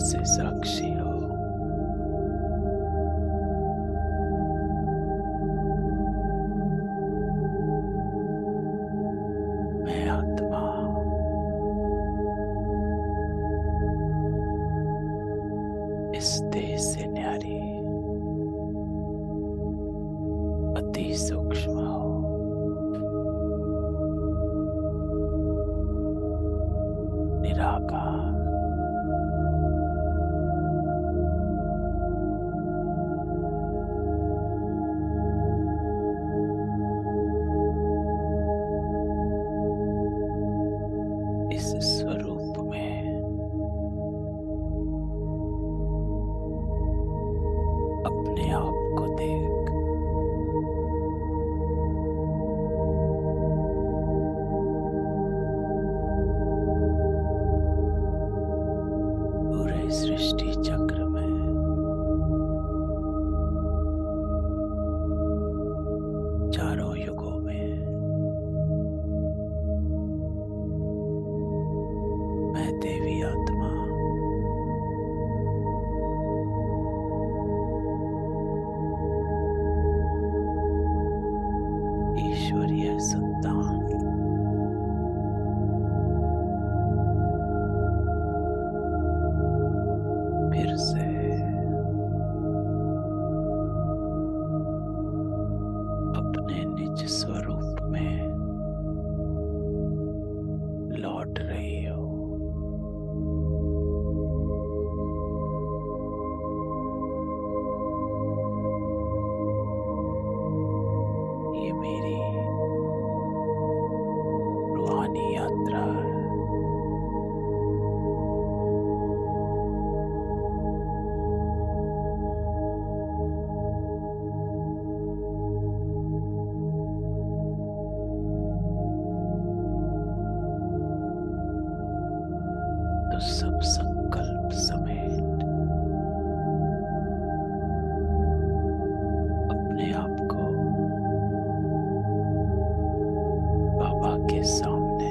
से साक्षी हो। मैं आत्मा इस देह से न्यारी अति सूक्ष्म हो। निराकार इस स्वरूप में अपने आप को देख पूरे सृष्टि चक्र में चारों युगों में मैं देवी आत्मा ईश्वरीय संतान फिर से अपने निज स्वरूप में लौट रही हो। ये मेरी रूहानी यात्रा है। तो सब संकल्प समेत अपने आप को बाबा के सामने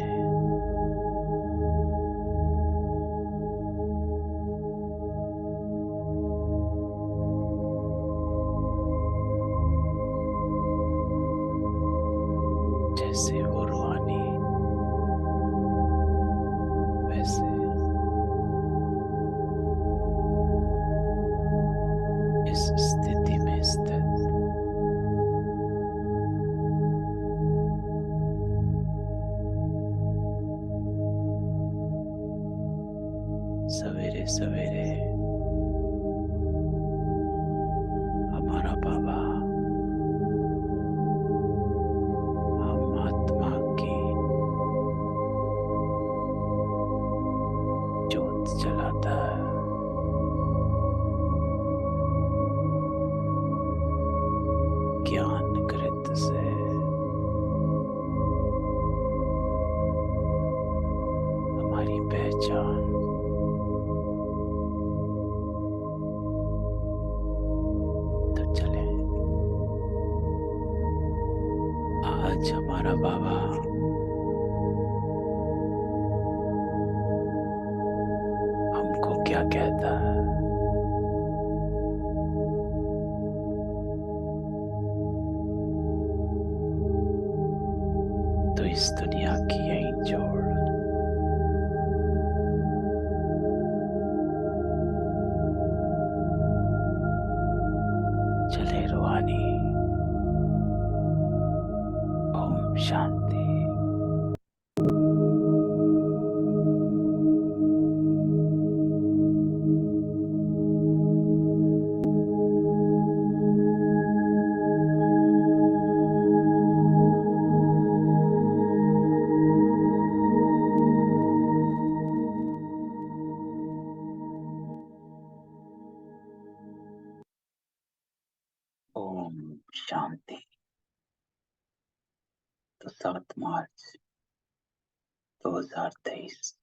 जैसे वो रूहानी वैसे इस स्थिति में स्थित सवेरे सवेरे हमारा बाबा हम आत्मा की ज्योत जलाता है। ज्ञान कृत से हमारी पहचान तो चले। आज हमारा बाबा हमको क्या कहता है? तो इस दुनिया की यही जोड़ चले रूहानी। ओम शांति। ओम शांति। तो 7 मार्च 2023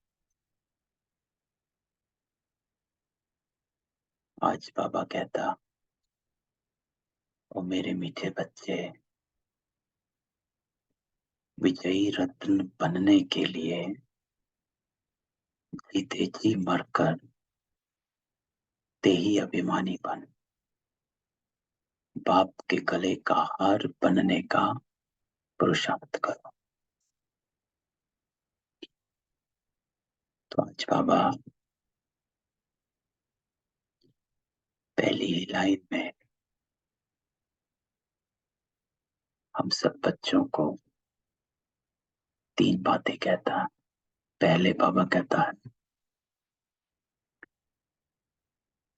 आज बाबा कहता, ओ मेरे मीठे बच्चे, विजयी रत्न बनने के लिए जीते जी मरकर देही अभिमानीपन, बाप के गले का हार बनने का पुरुषार्थ करो। तो आज बाबा पहली ही लाइन में हम सब बच्चों को 3 बातें कहता है। पहले बाबा कहता है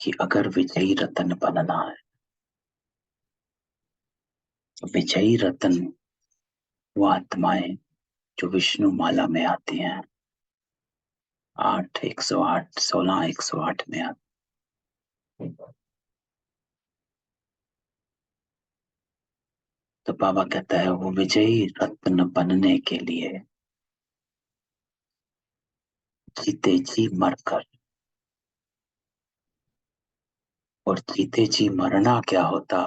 कि अगर विजयी रतन बनना है, विजयी रतन वो आत्माएं जो विष्णु माला में आती हैं, 8 108 16 108 में आती। तो बाबा कहता है वो विजयी रत्न बनने के लिए जीते जी मरकर, और जीते जी मरना क्या होता,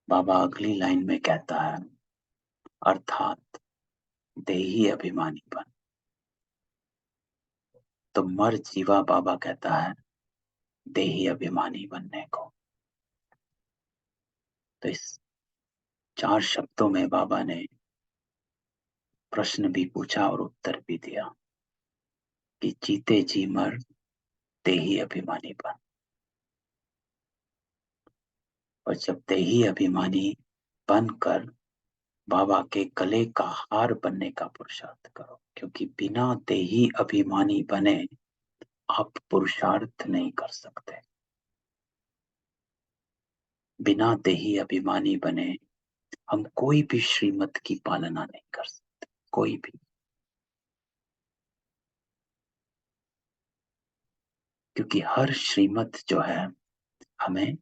बाबा अगली लाइन में कहता है, अर्थात देही अभिमानीपन। तो मर जीवा बाबा कहता है देही अभिमानी बनने को। तो इस 4 शब्दों में बाबा ने प्रश्न भी पूछा और उत्तर भी दिया कि जीते जी मर देही अभिमानी बन। और जब देही अभिमानी बनकर बाबा के गले का हार बनने का पुरुषार्थ करो, क्योंकि बिना देही अभिमानी बने आप पुरुषार्थ नहीं कर सकते। बिना देही अभिमानी बने हम कोई भी श्रीमत की पालना नहीं कर सकते, कोई भी। क्योंकि हर श्रीमत जो है हमें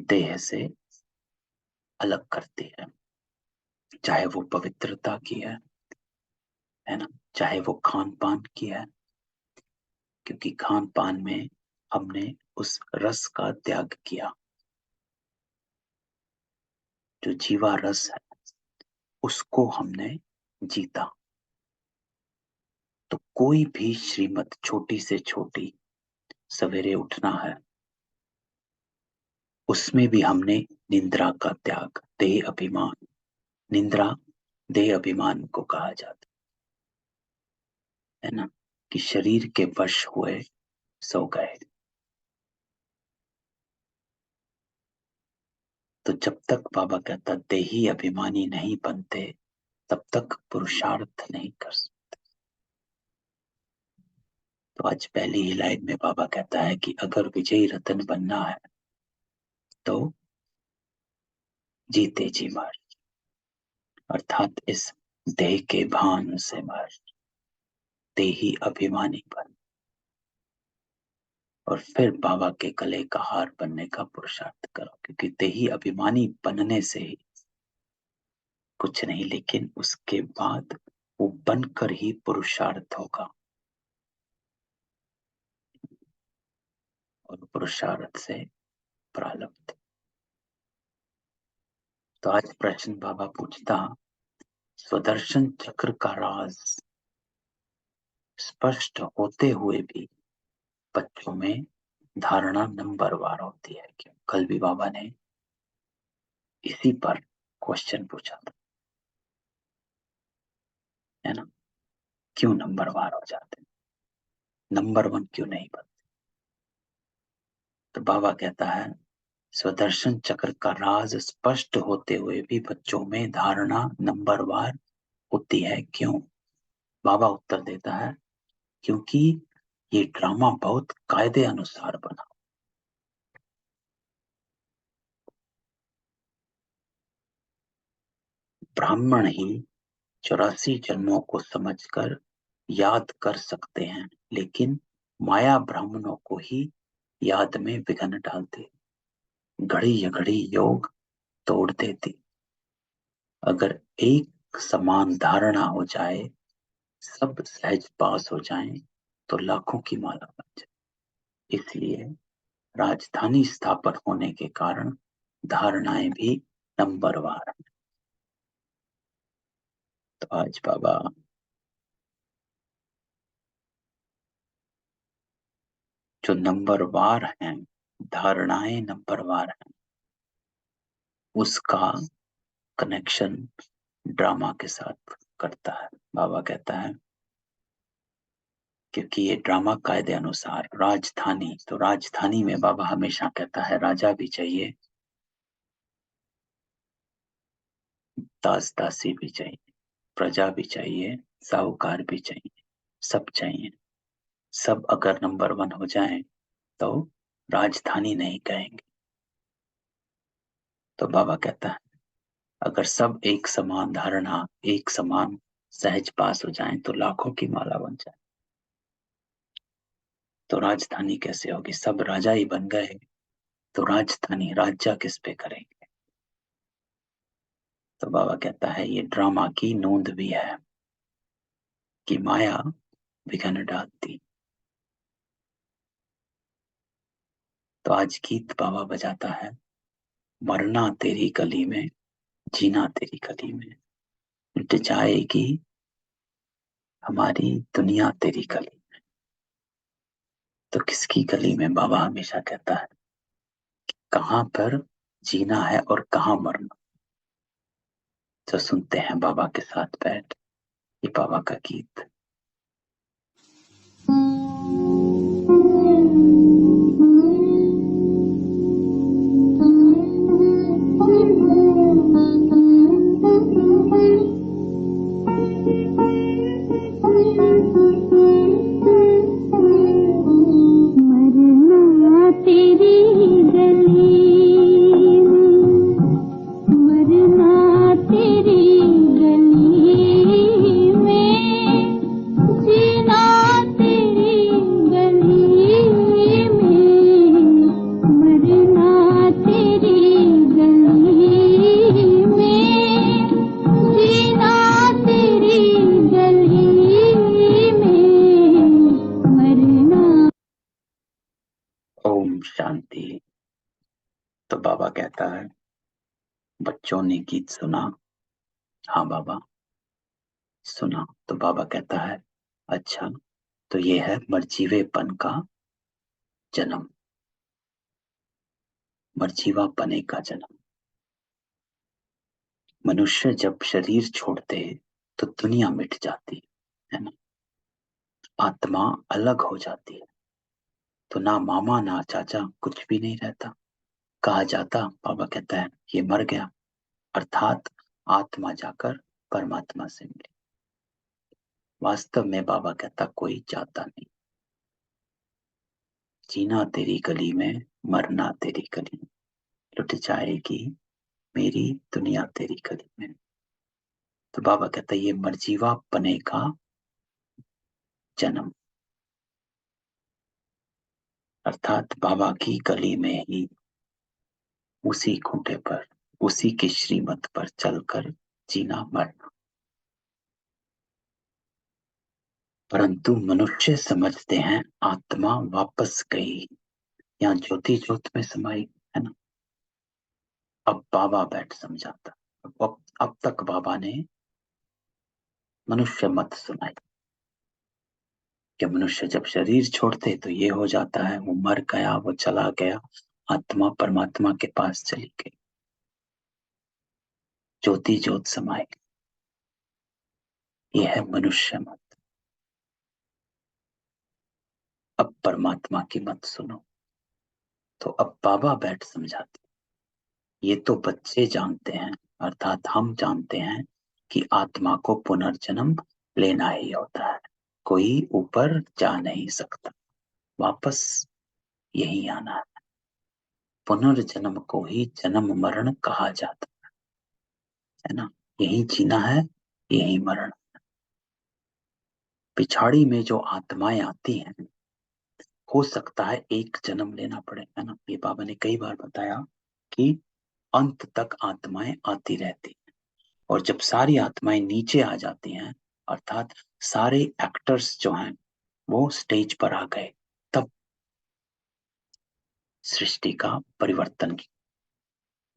देह से अलग करती है, चाहे वो पवित्रता की है ना, चाहे वो खान पान की है, क्योंकि खान पान में हमने उस रस का त्याग किया, जो जीवा रस है उसको हमने जीता। तो कोई भी श्रीमत, छोटी से छोटी, सवेरे उठना है, उसमें भी हमने निंद्रा का त्याग, देह अभिमान, निंद्रा देह अभिमान को कहा जाता है ना, कि शरीर के वश हुए सो गए। तो जब तक बाबा कहता देही अभिमानी नहीं बनते, तब तक पुरुषार्थ नहीं कर सकते। तो आज पहली ही लाइन में बाबा कहता है कि अगर विजयी रतन बनना है तो जीते जी मर, अर्थात इस देह के भान से मर, देही अभिमानी बन। और फिर बाबा के गले का हार बनने का पुरुषार्थ करो, क्योंकि देही अभिमानी बनने से ही कुछ नहीं, लेकिन उसके बाद वो बनकर ही पुरुषार्थ होगा, और पुरुषार्थ से प्रारब्ध। तो आज प्रश्न बाबा पूछता, स्वदर्शन चक्र का राज स्पष्ट होते हुए भी बच्चों में धारणा नंबरवार होती है क्यों? कल भी बाबा ने इसी पर क्वेश्चन पूछा था, है ना, क्यों नंबरवार हो जाते, नंबर 1 क्यों नहीं बनते? तो बाबा कहता है स्वदर्शन चक्र का राज स्पष्ट होते हुए भी बच्चों में धारणा नंबरवार होती है क्यों? बाबा उत्तर देता है क्योंकि ये ड्रामा बहुत कायदे अनुसार बना। ब्राह्मण ही 84 जन्मों को समझकर याद कर सकते हैं, लेकिन माया ब्राह्मणों को ही याद में विघ्न डालती, घड़ी या घड़ी योग तोड़ देती। अगर एक समान धारणा हो जाए, सब सहज पास हो जाएं, तो लाखों की माला बन जाए। इसलिए राजधानी स्थापन होने के कारण धारणाएं भी नंबरवार। तो आज बाबा जो नंबरवार हैं, धारणाएं नंबरवार हैं, उसका कनेक्शन ड्रामा के साथ करता है। बाबा कहता है क्योंकि ये ड्रामा कायदे अनुसार राजधानी, तो राजधानी में बाबा हमेशा कहता है राजा भी चाहिए, दास दासी भी चाहिए, प्रजा भी चाहिए, साहूकार भी चाहिए, सब चाहिए। सब अगर नंबर वन हो जाए तो राजधानी नहीं कहेंगे। तो बाबा कहता है अगर सब एक समान धारणा, एक समान सहज पास हो जाएं तो लाखों की माला बन जाए, तो राजधानी कैसे होगी? सब राजा ही बन गए तो राजधानी, राज्य किस पे करेंगे? तो बाबा कहता है ये ड्रामा की नोंद भी है कि माया विघ्न डालती। तो आज गीत बाबा बजाता है, मरना तेरी गली में, जीना तेरी गली में, मिट जाएगी हमारी दुनिया तेरी गली। तो किसकी गली में? बाबा हमेशा कहता है कहाँ पर जीना है और कहाँ मरना। तो सुनते हैं बाबा के साथ बैठ ये बाबा का गीत। मरना तेरी गली, मरना तेरी गली में, जीना तेरी गली में, मरना तेरी गली में, जीना तेरी गली में, मरना। ओम शांति। तो बाबा कहता है बच्चों ने गीत सुना? हाँ बाबा सुना। तो बाबा कहता है अच्छा, तो ये है मर्जीवेपन का जन्म, मर्जीवा पने का जन्म। मनुष्य जब शरीर छोड़ते तो दुनिया मिट जाती है ना, आत्मा अलग हो जाती है, तो ना मामा ना चाचा कुछ भी नहीं रहता। कहा जाता, बाबा कहता है ये मर गया, अर्थात आत्मा जाकर परमात्मा से मिली। वास्तव में बाबा कहता कोई जाता नहीं। जीना तेरी गली में, मरना तेरी गली में, लुट जाएगी मेरी दुनिया तेरी गली में। तो बाबा कहता है ये मर्जीवा पने का जन्म, अर्थात बाबा की गली में ही, उसी खूंटे पर, उसी की श्रीमत पर चलकर जीना मरना। परंतु मनुष्य समझते हैं आत्मा वापस गई, यहाँ ज्योति ज्योत में समाई है ना। अब बाबा बैठ समझाता। अब तक बाबा ने मनुष्य मत सुनाई कि मनुष्य जब शरीर छोड़ते तो ये हो जाता है, वो मर गया, वो चला गया, आत्मा परमात्मा के पास चली गई, ज्योति ज्योत समाई। ये है मनुष्य मत। अब परमात्मा की मत सुनो। तो अब बाबा बैठ समझाते, ये तो बच्चे जानते हैं, अर्थात हम जानते हैं कि आत्मा को पुनर्जन्म लेना ही होता है, कोई ऊपर जा नहीं सकता, वापस यही आना है। पुनर्जन्म को ही जन्म मरण कहा जाता है ना, यही जीना है, यही मरण। पिछाड़ी में जो आत्माएं आती हैं, हो सकता है एक जन्म लेना पड़े, है ना। ये बाबा ने कई बार बताया कि अंत तक आत्माएं आती रहती हैं, और जब सारी आत्माएं नीचे आ जाती हैं, अर्थात सारे एक्टर्स जो हैं वो स्टेज पर आ गए, तब सृष्टि का परिवर्तन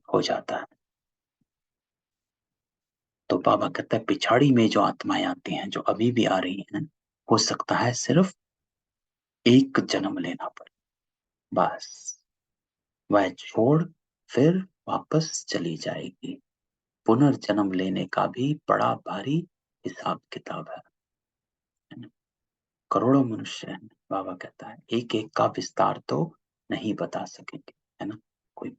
हो जाता है। तो बाबा कहता है पिछाड़ी में जो आत्माएं आती हैं, जो अभी भी आ रही हैं, हो सकता है सिर्फ एक जन्म लेना पड़े, बस वह छोड़ फिर वापस चली जाएगी। पुनर्जन्म लेने का भी बड़ा भारी हिसाब किताब है ना? करोड़ों मनुष्य हैं, बाबा कहता है, एक एक का विस्तार तो नहीं बता सकेंगे, है ना? कोई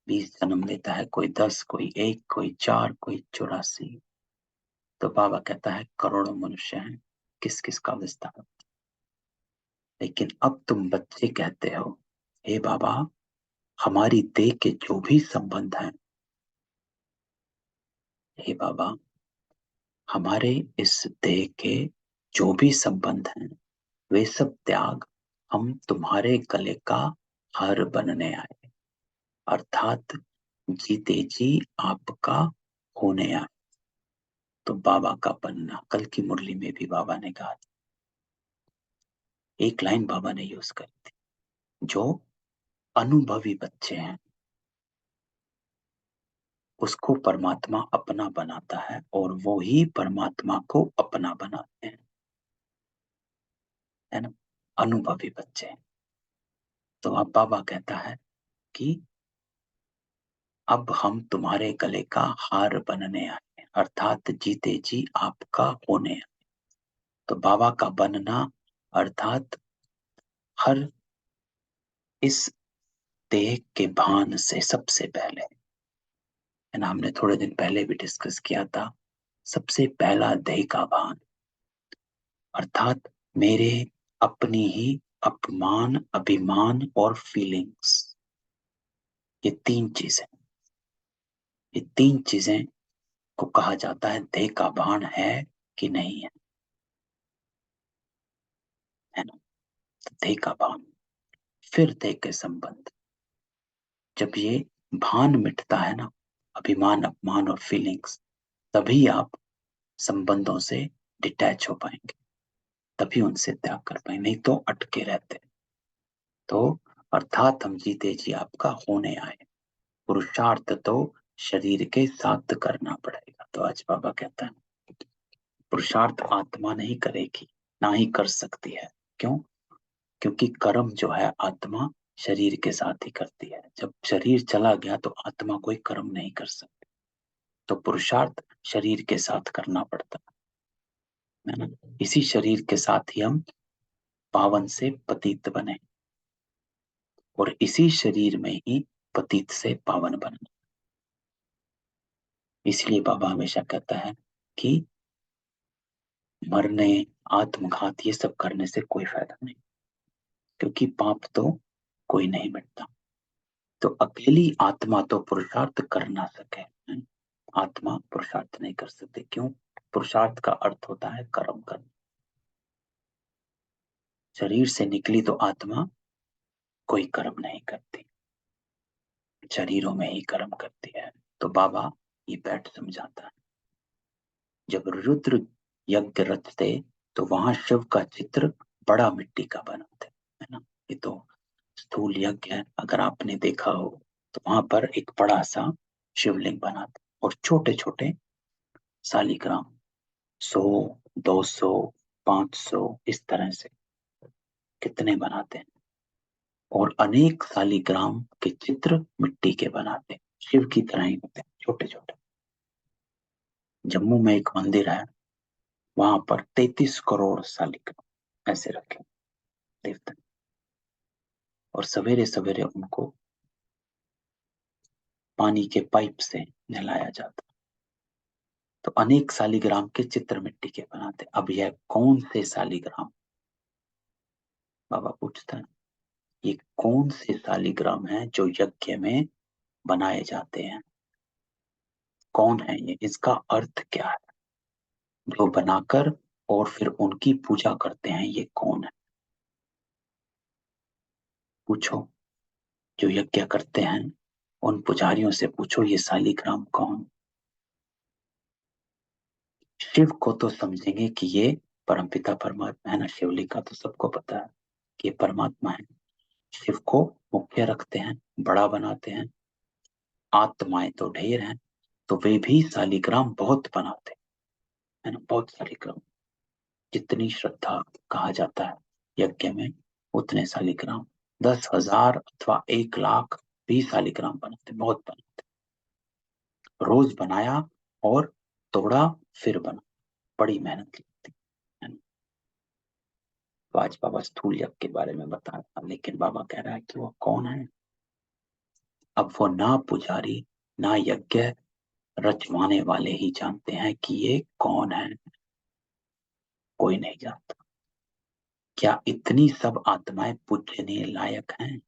20 जन्म लेता है, कोई 10, कोई 1, कोई 4, कोई 84। तो बाबा कहता है करोड़ों मनुष्य हैं, किस किस का विस्तार। लेकिन अब तुम बच्चे कहते हो, हे बाबा, हमारी देह के जो भी संबंध हैं, हे बाबा, हमारे इस देह के जो भी संबंध हैं, वे सब त्याग हम तुम्हारे गले का हार बनने आए, अर्थात जीते जी आपका होने आए। तो बाबा का बनना, कल की मुरली में भी बाबा ने कहा था, एक लाइन बाबा ने यूज करी थी, जो अनुभवी बच्चे हैं उसको परमात्मा अपना बनाता है और वो ही परमात्मा को अपना बनाते हैं, है ना? अनुभवी बच्चे। तो अब बाबा कहता है कि अब हम तुम्हारे गले का हार बनने आए, अर्थात जीते जी आपका होने आए। तो बाबा का बनना अर्थात हर इस देह के भान से सबसे पहले, है ना? हमने थोड़े दिन पहले भी डिस्कस किया था, सबसे पहला देह का भान, अर्थात मेरे अपनी ही अपमान, अभिमान और फीलिंग्स, ये तीन चीजें, ये तीन चीजें को कहा जाता है देह का भान है कि नहीं है ना? तो देह का भान, फिर देह के संबंध। जब ये भान मिटता है ना, अभिमान, अपमान और फीलिंग्स, तभी आप संबंधों से डिटैच हो पाएंगे, तभी उनसे त्याग कर पाएंगे, नहीं तो अटके रहते। तो अर्थात हम जीते जी आपका होने आए, पुरुषार्थ तो शरीर के साथ करना पड़ेगा। तो आज बाबा कहता है पुरुषार्थ आत्मा नहीं करेगी, ना ही कर सकती है। क्यों? क्योंकि कर्म जो है आत्मा शरीर के साथ ही करती है। जब शरीर चला गया तो आत्मा कोई कर्म नहीं कर सकती। तो पुरुषार्थ शरीर के साथ करना पड़ता है ना? इसी शरीर के साथ ही हम पावन से पतित बने और इसी शरीर में ही पतित से पावन बनना। इसलिए बाबा हमेशा कहता है कि मरने, आत्मघात, ये सब करने से कोई फायदा नहीं, क्योंकि पाप तो कोई नहीं मिटता। तो अकेली आत्मा तो पुरुषार्थ कर ना सके, आत्मा पुरुषार्थ नहीं कर सकती। क्यों? पुरुषार्थ का अर्थ होता है कर्म करना। शरीर से निकली तो आत्मा कोई कर्म नहीं करती, शरीरों में ही कर्म करती है। तो बाबा ये बैठ समझाता है, जब रुद्र यज्ञ रचते तो वहां शिव का चित्र बड़ा मिट्टी का बनाते, है ना? ये तो स्थूल यज्ञ है, अगर आपने देखा हो तो वहां पर एक बड़ा सा शिवलिंग बनाते और छोटे छोटे शालिग्राम, 100, 200, 500, इस तरह से कितने बनाते हैं। और अनेक शालिग्राम के चित्र मिट्टी के बनाते हैं, शिव की तरह ही होते हैं, छोटे छोटे। जम्मू में एक मंदिर है, वहां पर 33 करोड़ शालिग्राम ऐसे रखे देवता, और सवेरे सवेरे उनको पानी के पाइप से नहलाया जाता। तो अनेक शालिग्राम के चित्र मिट्टी के बनाते। अब यह कौन से शालिग्राम, बाबा पूछता है, ये कौन से शालिग्राम हैं जो यज्ञ में बनाए जाते हैं? कौन है ये? इसका अर्थ क्या है? जो बनाकर और फिर उनकी पूजा करते हैं, ये कौन है? पूछो, जो यज्ञ करते हैं उन पुजारियों से पूछो, ये शालिग्राम कौन? शिव को तो समझेंगे कि ये परमपिता परमात्मा है ना, शिवलिंग का तो सबको पता है कि ये परमात्मा है। शिव को मुख्य रखते हैं, बड़ा बनाते हैं। आत्माएं तो ढेर हैं, तो वे भी शालिग्राम बहुत बनाते हैं, है ना? बहुत शालिग्राम, जितनी श्रद्धा कहा जाता है यज्ञ में, उतने शालिग्राम। 10,000 अथवा 1 लाख भी शालिग्राम बनाते, बहुत बनाते। रोज बनाया और तोड़ा, फिर बना, बड़ी मेहनत लगती है ना। तो आज बाबा स्थूल यज्ञ के बारे में बता रहा, लेकिन बाबा कह रहा है कि वो कौन है। अब वो ना पुजारी ना यज्ञ रचवाने वाले ही जानते हैं कि ये कौन है, कोई नहीं जानता। क्या इतनी सब आत्माएं पूजने लायक हैं?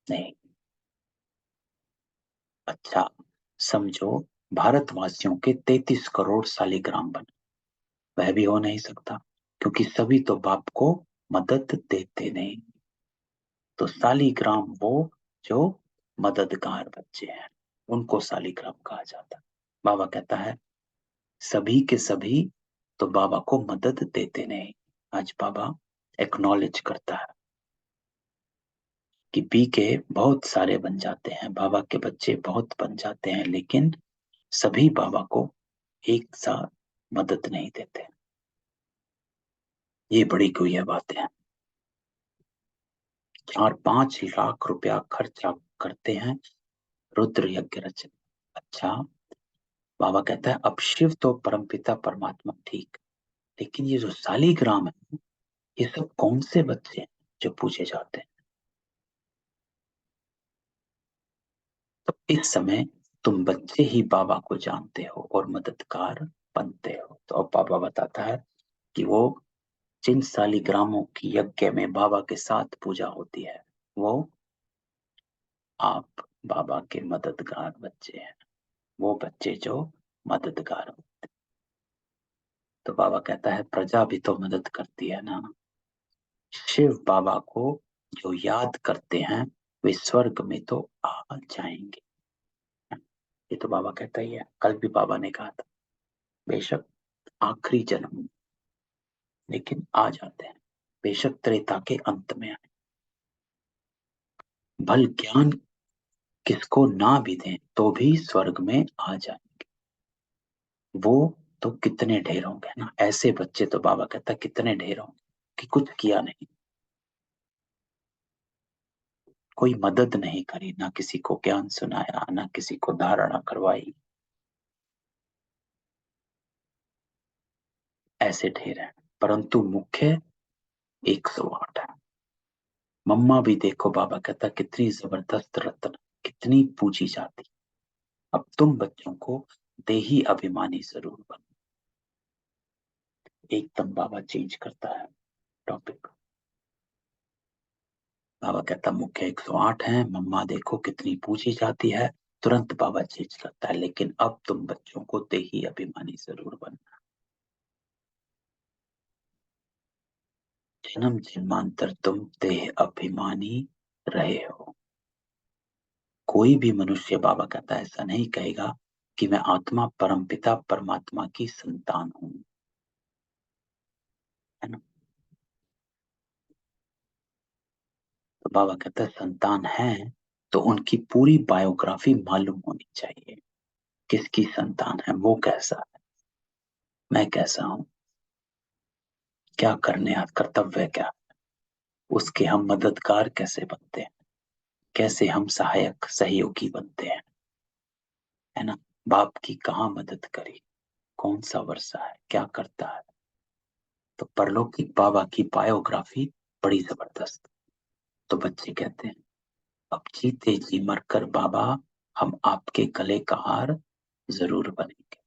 नहीं। अच्छा, समझो भारतवासियों के 33 करोड़ शालिग्राम बने, वह भी हो नहीं सकता, क्योंकि सभी तो बाप को मदद देते नहीं। तो शालिग्राम वो जो मददगार बच्चे हैं, उनको शालिग्राम कहा जाता है। बाबा कहता है सभी के सभी तो बाबा को मदद देते नहीं। आज बाबा एक्नॉलेज करता है कि पी के बहुत सारे बन जाते हैं, बाबा के बच्चे बहुत बन जाते हैं, लेकिन सभी बाबा को एक साथ मदद नहीं देते। ये बड़ी कोई बातें हैं। 4-5 लाख रुपया खर्चा करते हैं रुद्र यज्ञ रचना। अच्छा, बाबा कहता है अब शिव तो परमपिता परमात्मा ठीक, लेकिन ये जो शालिग्राम है, ये सब कौन से बच्चे हैं जो पूछे जाते हैं? तो इस समय तुम बच्चे ही बाबा को जानते हो और मददगार बनते हो। तो अब बाबा बताता है कि वो जिन शालिग्रामों की यज्ञ में बाबा के साथ पूजा होती है, वो आप बाबा के मददगार बच्चे हैं, वो बच्चे जो मददगार हो। तो बाबा कहता है प्रजा भी तो मदद करती है ना। शिव बाबा को जो याद करते हैं वे स्वर्ग में तो आ जाएंगे। ये तो बाबा कहता ही है, कल भी बाबा ने कहा था, बेशक आखिरी जन्म में, लेकिन आ जाते हैं। बेशक त्रेता के अंत में आए, भल ज्ञान किसको ना भी दें तो भी स्वर्ग में आ जाएंगे। वो तो कितने ढेर होंगे ना, ऐसे बच्चे तो बाबा कहता कितने ढेर होंगे कि कुछ किया नहीं, कोई मदद नहीं करी, ना किसी को ज्ञान सुनाया, ना किसी को धारणा करवाई, ऐसे ढेर हैं। परंतु मुख्य 108 है। मम्मा भी देखो, बाबा कहता कितनी जबरदस्त रत्न, कितनी पूजी जाती। अब तुम बच्चों को देही अभिमानी जरूर बनो। एकदम बाबा चेंज करता है टॉपिक। बाबा कहता मुख्य 108 है, मम्मा देखो कितनी पूजी जाती है। तुरंत बाबा चेंज करता है, लेकिन अब तुम बच्चों को देही अभिमानी जरूर बनना। जन्म जन्मांतर तुम देह अभिमानी रहे हो। कोई भी मनुष्य, बाबा कहता है, ऐसा नहीं कहेगा कि मैं आत्मा परमपिता परमात्मा की संतान हूं, है ना। तो बाबा कहता है संतान है तो उनकी पूरी बायोग्राफी मालूम होनी चाहिए। किसकी संतान है, वो कैसा है, मैं कैसा हूं, क्या करने कर्तव्य क्या, उसके हम मददगार कैसे बनते हैं, कैसे हम सहायक सहयोगी बनते हैं, है ना। बाप की कहाँ मदद करी, कौन सा वर्षा है, क्या करता है। तो परलौकिक बाबा की बायोग्राफी बड़ी जबरदस्त। तो बच्चे कहते हैं अब जीते जी मरकर बाबा हम आपके गले का हार जरूर बनेंगे।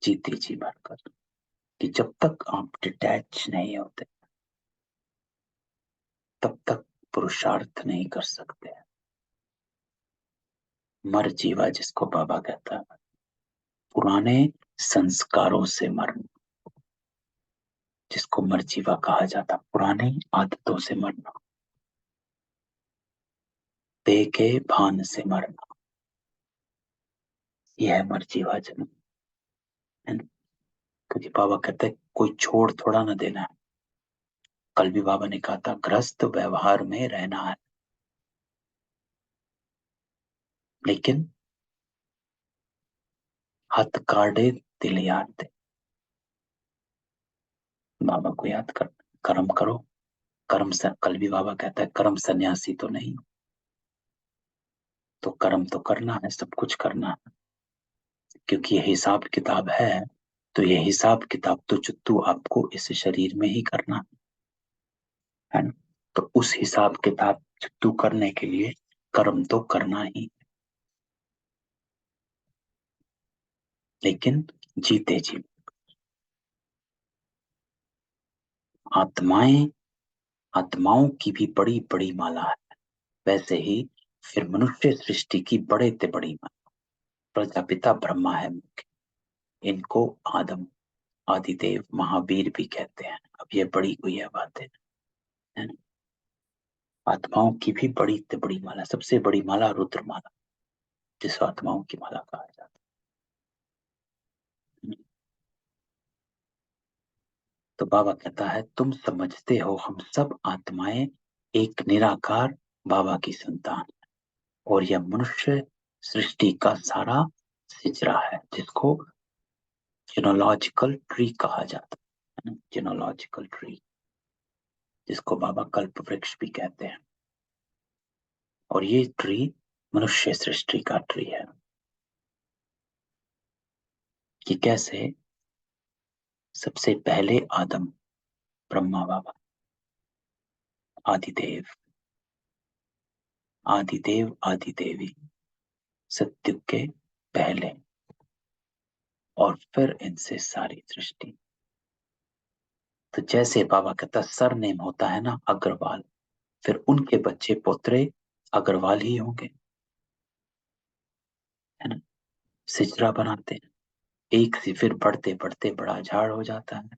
जीते जी मरकर, कि जब तक आप डिटैच नहीं होते तब तक पुरुषार्थ नहीं कर सकते। मर जीवा जिसको बाबा कहता है, पुराने संस्कारों से मरना, जिसको मरजीवा कहा जाता, पुरानी आदतों से मरना, देह के भान से मरना, यह है मरजीवा जन्म, है ना। क्योंकि बाबा कहते हैं कोई छोड़ थोड़ा ना देना है। कल भी बाबा ने कहा था ग्रस्त व्यवहार में रहना है, लेकिन हथ काढ़े दिल यार दे। बाबा को याद कर, कर्म करो। कर्म से कल भी बाबा कहता है कर्म सन्यासी तो नहीं, तो कर्म तो करना है, सब कुछ करना है, क्योंकि ये हिसाब किताब है। तो ये हिसाब किताब तो चित्तू आपको इस शरीर में ही करना है ना। तो उस हिसाब किताब चित्तू करने के लिए कर्म तो करना ही, लेकिन जीते जी। आत्माएं, आत्माओं की भी बड़ी बड़ी माला है, वैसे ही फिर मनुष्य सृष्टि की बड़े से बड़ी माला। प्रजापिता ब्रह्मा है मुख्य, इनको आदम, आदिदेव, महावीर भी कहते हैं। अब ये बड़ी हुई है बात है ना। आत्माओं की भी बड़ी से बड़ी माला, सबसे बड़ी माला रुद्र माला, जिस आत्माओं की माला कहा जाता है। तो बाबा कहता है तुम समझते हो हम सब आत्माएं एक निराकार बाबा की संतान, और यह मनुष्य सृष्टि का सारा सिजरा है, जिसको जिनोलॉजिकल ट्री कहा जाता है। जिनोलॉजिकल ट्री, जिसको बाबा कल्प वृक्ष भी कहते हैं। और ये ट्री मनुष्य सृष्टि का ट्री है। कि कैसे? सबसे पहले आदम, ब्रह्मा बाबा, आदिदेव, आदिदेव आदिदेवी, सत्युग के पहले, और फिर इनसे सारी सृष्टि। तो जैसे बाबा कहता सरनेम होता है ना अग्रवाल, फिर उनके बच्चे पोतरे अग्रवाल ही होंगे, है ना। सिजरा बनाते हैं, एक से फिर बढ़ते बढ़ते बड़ा झाड़ हो जाता है।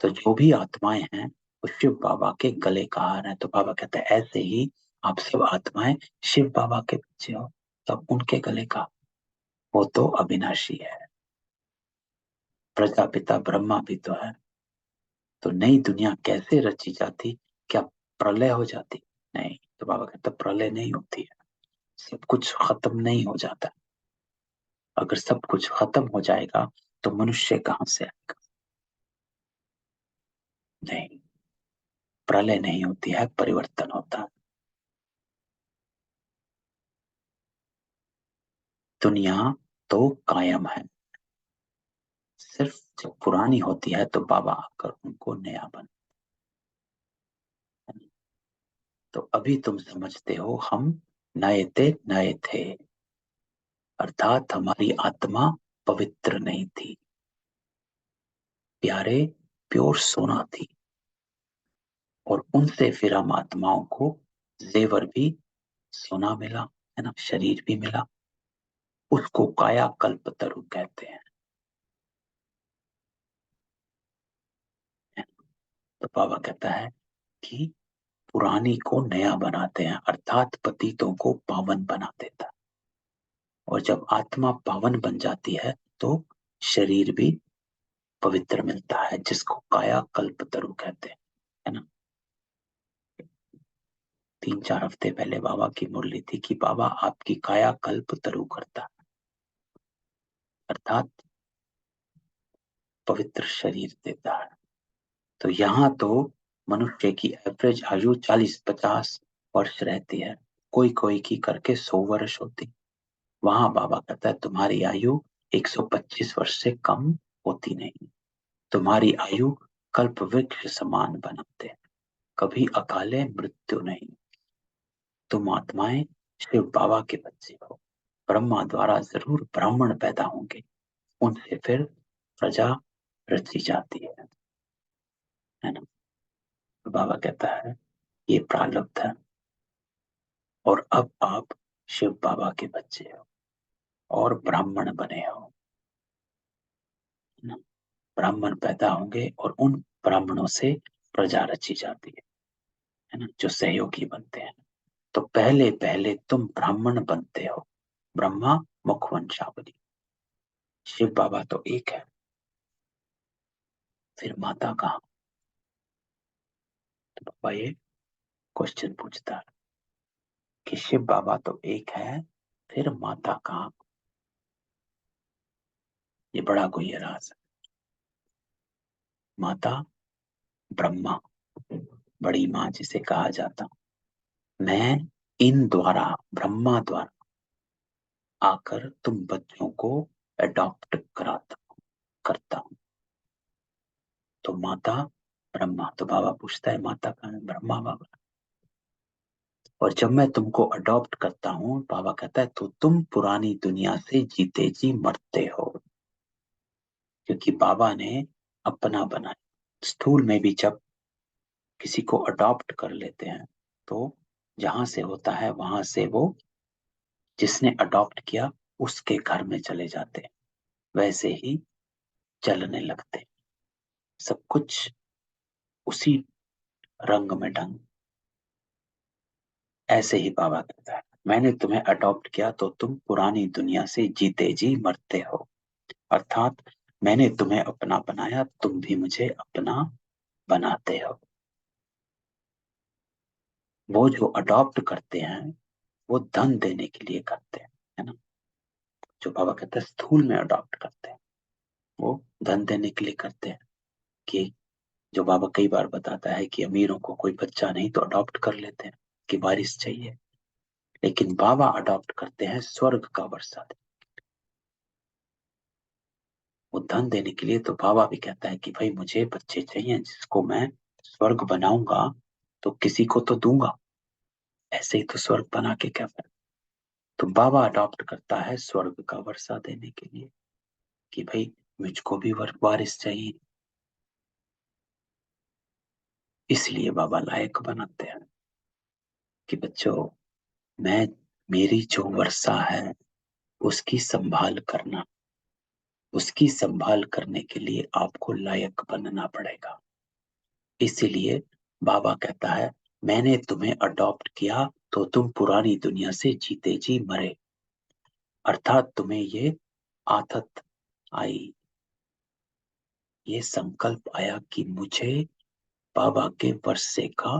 तो जो भी आत्माएं हैं वो शिव बाबा के गले का हार है। तो बाबा कहते हैं ऐसे ही आप सब आत्माएं शिव बाबा के बच्चे हो, तब उनके गले का, वो तो अविनाशी है। प्रजापिता ब्रह्मा भी तो है। तो नई दुनिया कैसे रची जाती? क्या प्रलय हो जाती? नहीं। तो बाबा कहते प्रलय नहीं होती है, सब कुछ खत्म नहीं हो जाता। अगर सब कुछ खत्म हो जाएगा तो मनुष्य कहां से आएगा? नहीं, प्रलय नहीं होती है, परिवर्तन होता है। दुनिया तो कायम है, सिर्फ जब पुरानी होती है तो बाबा आकर उनको नया बन। तो अभी तुम समझते हो हम नए थे, अर्थात हमारी आत्मा पवित्र नहीं थी, प्यारे प्योर सोना थी। और उनसे फिर हम आत्माओं को जेवर भी सोना मिला, है ना, शरीर भी मिला। उसको काया कल्पतरु कहते हैं। तो बाबा कहता है कि पुरानी को नया बनाते हैं, अर्थात पतितों को पावन बना देता है। और जब आत्मा पावन बन जाती है तो शरीर भी पवित्र मिलता है, जिसको काया कल्पतरु कहते हैं, है ना। 3-4 हफ्ते पहले बाबा की मुरली थी कि बाबा आपकी काया कल्पतरु करता, अर्थात पवित्र शरीर देता है। तो यहाँ तो मनुष्य की एवरेज आयु 40-50 वर्ष रहती है, कोई कोई की करके 100 वर्ष होती। वहां बाबा कहता है तुम्हारी आयु 125 वर्ष से कम होती नहीं, तुम्हारी आयु कल्प वृक्ष समान बनाते हैं, कभी अकाले मृत्यु नहीं। तुम आत्माएं शिव बाबा के बच्चे हो, ब्रह्मा द्वारा जरूर ब्राह्मण पैदा होंगे, उनसे फिर प्रजा रची जाती है ना। तो बाबा कहता है ये प्रारब्ध है, और अब आप शिव बाबा के बच्चे हो और ब्राह्मण बने हो, है ना। ब्राह्मण पैदा होंगे और उन ब्राह्मणों से प्रजा रची जाती है ना, जो सहयोगी बनते हैं। तो पहले पहले तुम ब्राह्मण बनते हो, ब्रह्मा मुखवंशावली। शिव बाबा तो एक है, फिर माता कहाँ? तो बाबा ये क्वेश्चन पूछता है कि शिव बाबा तो एक है, फिर माता कहाँ? ये बड़ा कोई राज है। माता ब्रह्मा, बड़ी माँ जिसे कहा जाता, मैं इन द्वारा, ब्रह्मा द्वारा आकर तुम बच्चों को अडॉप्ट कराता करता हूं। तो माता ब्रह्मा, तो बाबा पूछता है माता कहाँ है? ब्रह्मा बाबा। और जब मैं तुमको अडॉप्ट करता हूँ, बाबा कहता है तो तुम पुरानी दुनिया से जीते जी मरते हो, क्योंकि बाबा ने अपना बनाया। स्थूल में भी जब किसी को अडॉप्ट कर लेते हैं तो जहां से होता है वहां से वो जिसने अडॉप्ट किया उसके घर में चले जाते हैं, वैसे ही चलने लगते हैं, सब कुछ उसी रंग में ढंग। ऐसे ही बाबा कहता है मैंने तुम्हें अडॉप्ट किया तो तुम पुरानी दुनिया से जीते जी मरते हो, अर्थात मैंने तुम्हें अपना बनाया, तुम भी मुझे अपना बनाते हो। वो जो अडॉप्ट करते हैं वो धन देने के लिए करते हैं, है ना। जो बाबा कहते हैं स्थूल में अडॉप्ट करते हैं वो धन देने के लिए करते हैं, कि जो बाबा कई बार बताता है कि अमीरों को कोई बच्चा नहीं तो अडॉप्ट कर लेते हैं कि वारिस चाहिए, लेकिन बाबा अडॉप्ट करते हैं स्वर्ग का वर्षा दे, वो धन देने के लिए। तो बाबा भी कहता है कि भाई मुझे बच्चे चाहिए जिसको मैं स्वर्ग बनाऊंगा तो किसी को तो दूंगा, ऐसे ही तो स्वर्ग बना के क्या फायदा। तो बाबा अडॉप्ट करता है स्वर्ग का वर्षा देने के लिए, कि भाई मुझको भी वारिस चाहिए, इसलिए बाबा लायक बनाते हैं कि बच्चों मैं, मेरी जो वर्षा है उसकी संभाल करना, उसकी संभाल करने के लिए आपको लायक बनना पड़ेगा। इसीलिए बाबा कहता है मैंने तुम्हें अडॉप्ट किया तो तुम पुरानी दुनिया से जीते जी मरे, अर्थात तुम्हें ये आदत आई, ये संकल्प आया कि मुझे बाबा के वर्षे का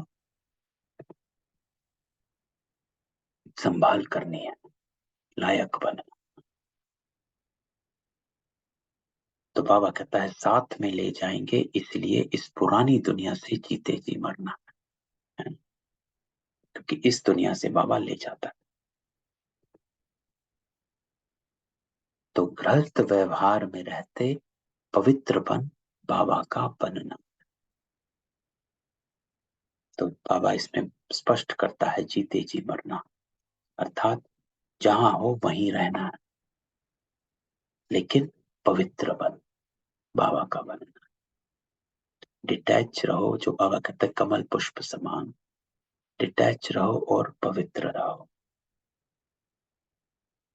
संभाल करनी है, लायक बना। तो बाबा कहता है साथ में ले जाएंगे, इसलिए इस पुरानी दुनिया से जीते जी मरना है, क्योंकि इस दुनिया से बाबा ले जाता है। तो गृहस्थ व्यवहार में रहते पवित्र बन बाबा का बनना। तो बाबा इसमें स्पष्ट करता है जीते जी मरना, अर्थात जहां हो वहीं रहना है, लेकिन पवित्र बन बाबा का बनना। डिटैच रहो, जो बाबा कहते हैं कमल पुष्प समान, डिटैच रहो और पवित्र रहो,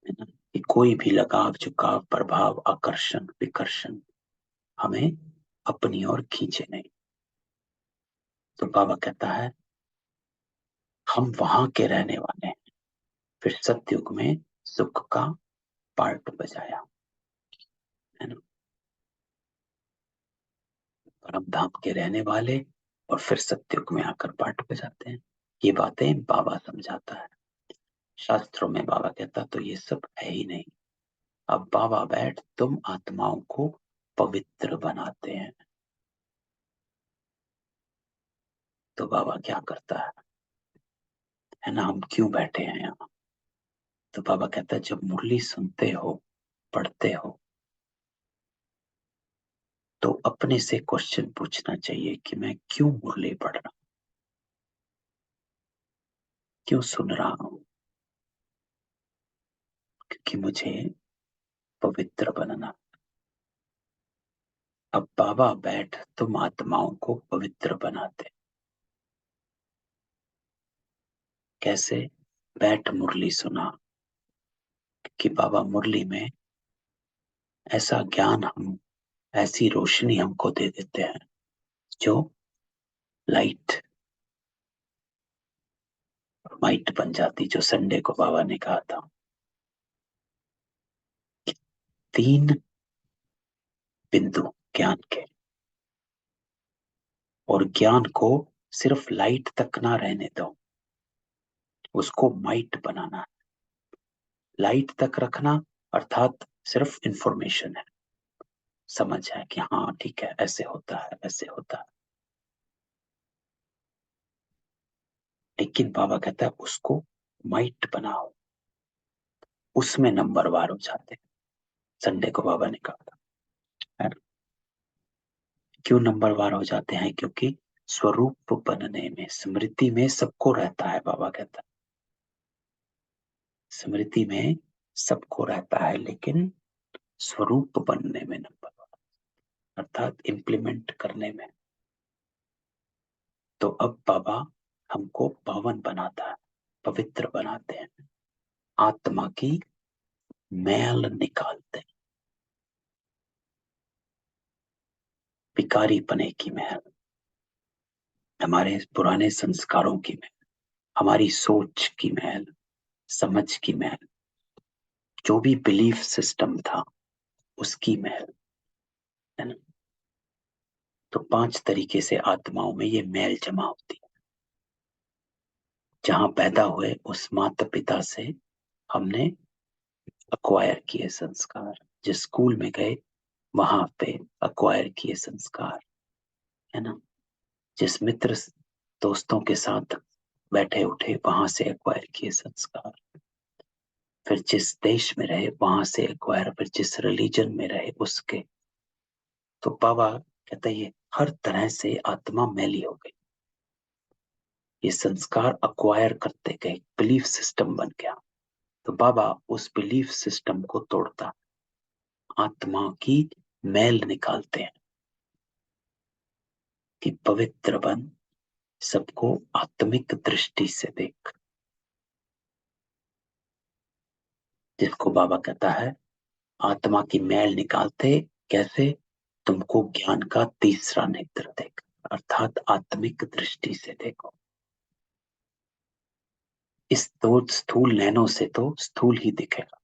है ना। कि कोई भी लगाव झुकाव प्रभाव आकर्षण विकर्षण हमें अपनी ओर खींचे नहीं। तो बाबा कहता है हम वहां के रहने वाले हैं। फिर सतयुग में सुख का पार्ट बजाया, है ना, परम धाम के रहने वाले, और फिर सतयुग में आकर पार्ट बजाते हैं। ये बातें बाबा समझाता है, शास्त्रों में बाबा कहता तो ये सब है ही नहीं। अब बाबा बैठ तुम आत्माओं को पवित्र बनाते हैं। तो बाबा क्या करता है ना, हम क्यों बैठे हैं यहाँ। तो बाबा कहता है जब मुरली सुनते हो पढ़ते हो तो अपने से क्वेश्चन पूछना चाहिए कि मैं क्यों मुरली पढ़ रहा हूँ, क्यों सुन रहा हूँ। क्योंकि मुझे पवित्र बनना। अब बाबा बैठ तुम आत्माओं को पवित्र बनाते। कैसे? बैठ मुरली सुना, कि बाबा मुरली में ऐसा ज्ञान हम, ऐसी रोशनी हमको दे देते हैं जो लाइट माइट बन जाती। जो संडे को बाबा ने कहा था 3 बिंदु ज्ञान के, और ज्ञान को सिर्फ लाइट तक ना रहने दो, उसको माइट बनाना। लाइट तक रखना अर्थात सिर्फ इंफॉर्मेशन है, समझ है कि हाँ ठीक है ऐसे होता है ऐसे होता है, लेकिन बाबा कहता है उसको माइट बनाओ, उसमें नंबरवार हो जाते हैं। संडे को बाबा ने कहा था, है ना? क्यों नंबरवार हो जाते हैं? क्योंकि स्वरूप बनने में, स्मृति में सबको रहता है। बाबा कहता है स्मृति में सबको रहता है, लेकिन स्वरूप बनने में नंबरवार, अर्थात इम्प्लीमेंट करने में। तो अब बाबा हमको पावन बनाता है, पवित्र बनाते हैं, आत्मा की मैल निकालते हैं, विकारी पने की मैल, हमारे पुराने संस्कारों की मैल, हमारी सोच की मैल, समझ की मैल, जो भी बिलीफ सिस्टम था उसकी मैल, है ना? तो 5 तरीके से आत्माओं में ये मैल जमा होती है। जहां पैदा हुए उस माता पिता से हमने अक्वायर किए संस्कार, जिस स्कूल में गए वहां पे अक्वायर किए संस्कार, है ना? जिस मित्र दोस्तों के साथ बैठे उठे वहां से एक्वायर किए संस्कार, फिर जिस देश में रहे वहां से एक्वायर, फिर जिस रिलीजन में रहे उसके। तो बाबा कहता है ये हर तरह से आत्मा मैली हो गई, ये संस्कार अक्वायर करते गए, बिलीफ सिस्टम बन गया। तो बाबा उस बिलीफ सिस्टम को तोड़ता, आत्मा की मैल निकालते हैं कि पवित्र बन, सबको आत्मिक दृष्टि से देख। जिसको बाबा कहता है आत्मा की मैल निकालते कैसे? तुमको ज्ञान का तीसरा नेत्र देख, अर्थात आत्मिक दृष्टि से देखो। इस दो स्थूल नैनों से तो स्थूल ही दिखेगा,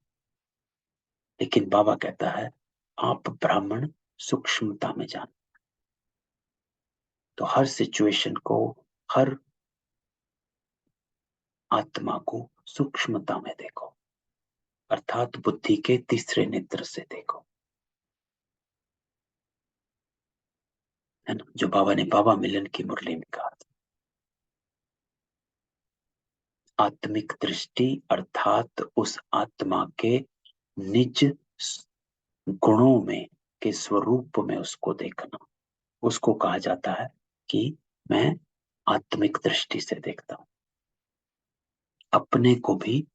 लेकिन बाबा कहता है आप ब्राह्मण सूक्ष्मता में जानो। तो हर सिचुएशन को, हर आत्मा को सूक्ष्मता में देखो, अर्थात बुद्धि के तीसरे नेत्र से देखो, है ना? जो बाबा ने बाबा मिलन की मुरली में कहा था, आत्मिक दृष्टि अर्थात उस आत्मा के निज गुणों में, के स्वरूप में उसको देखना, उसको कहा जाता है कि मैं आत्मिक दृष्टि से देखता हूं। अपने को भी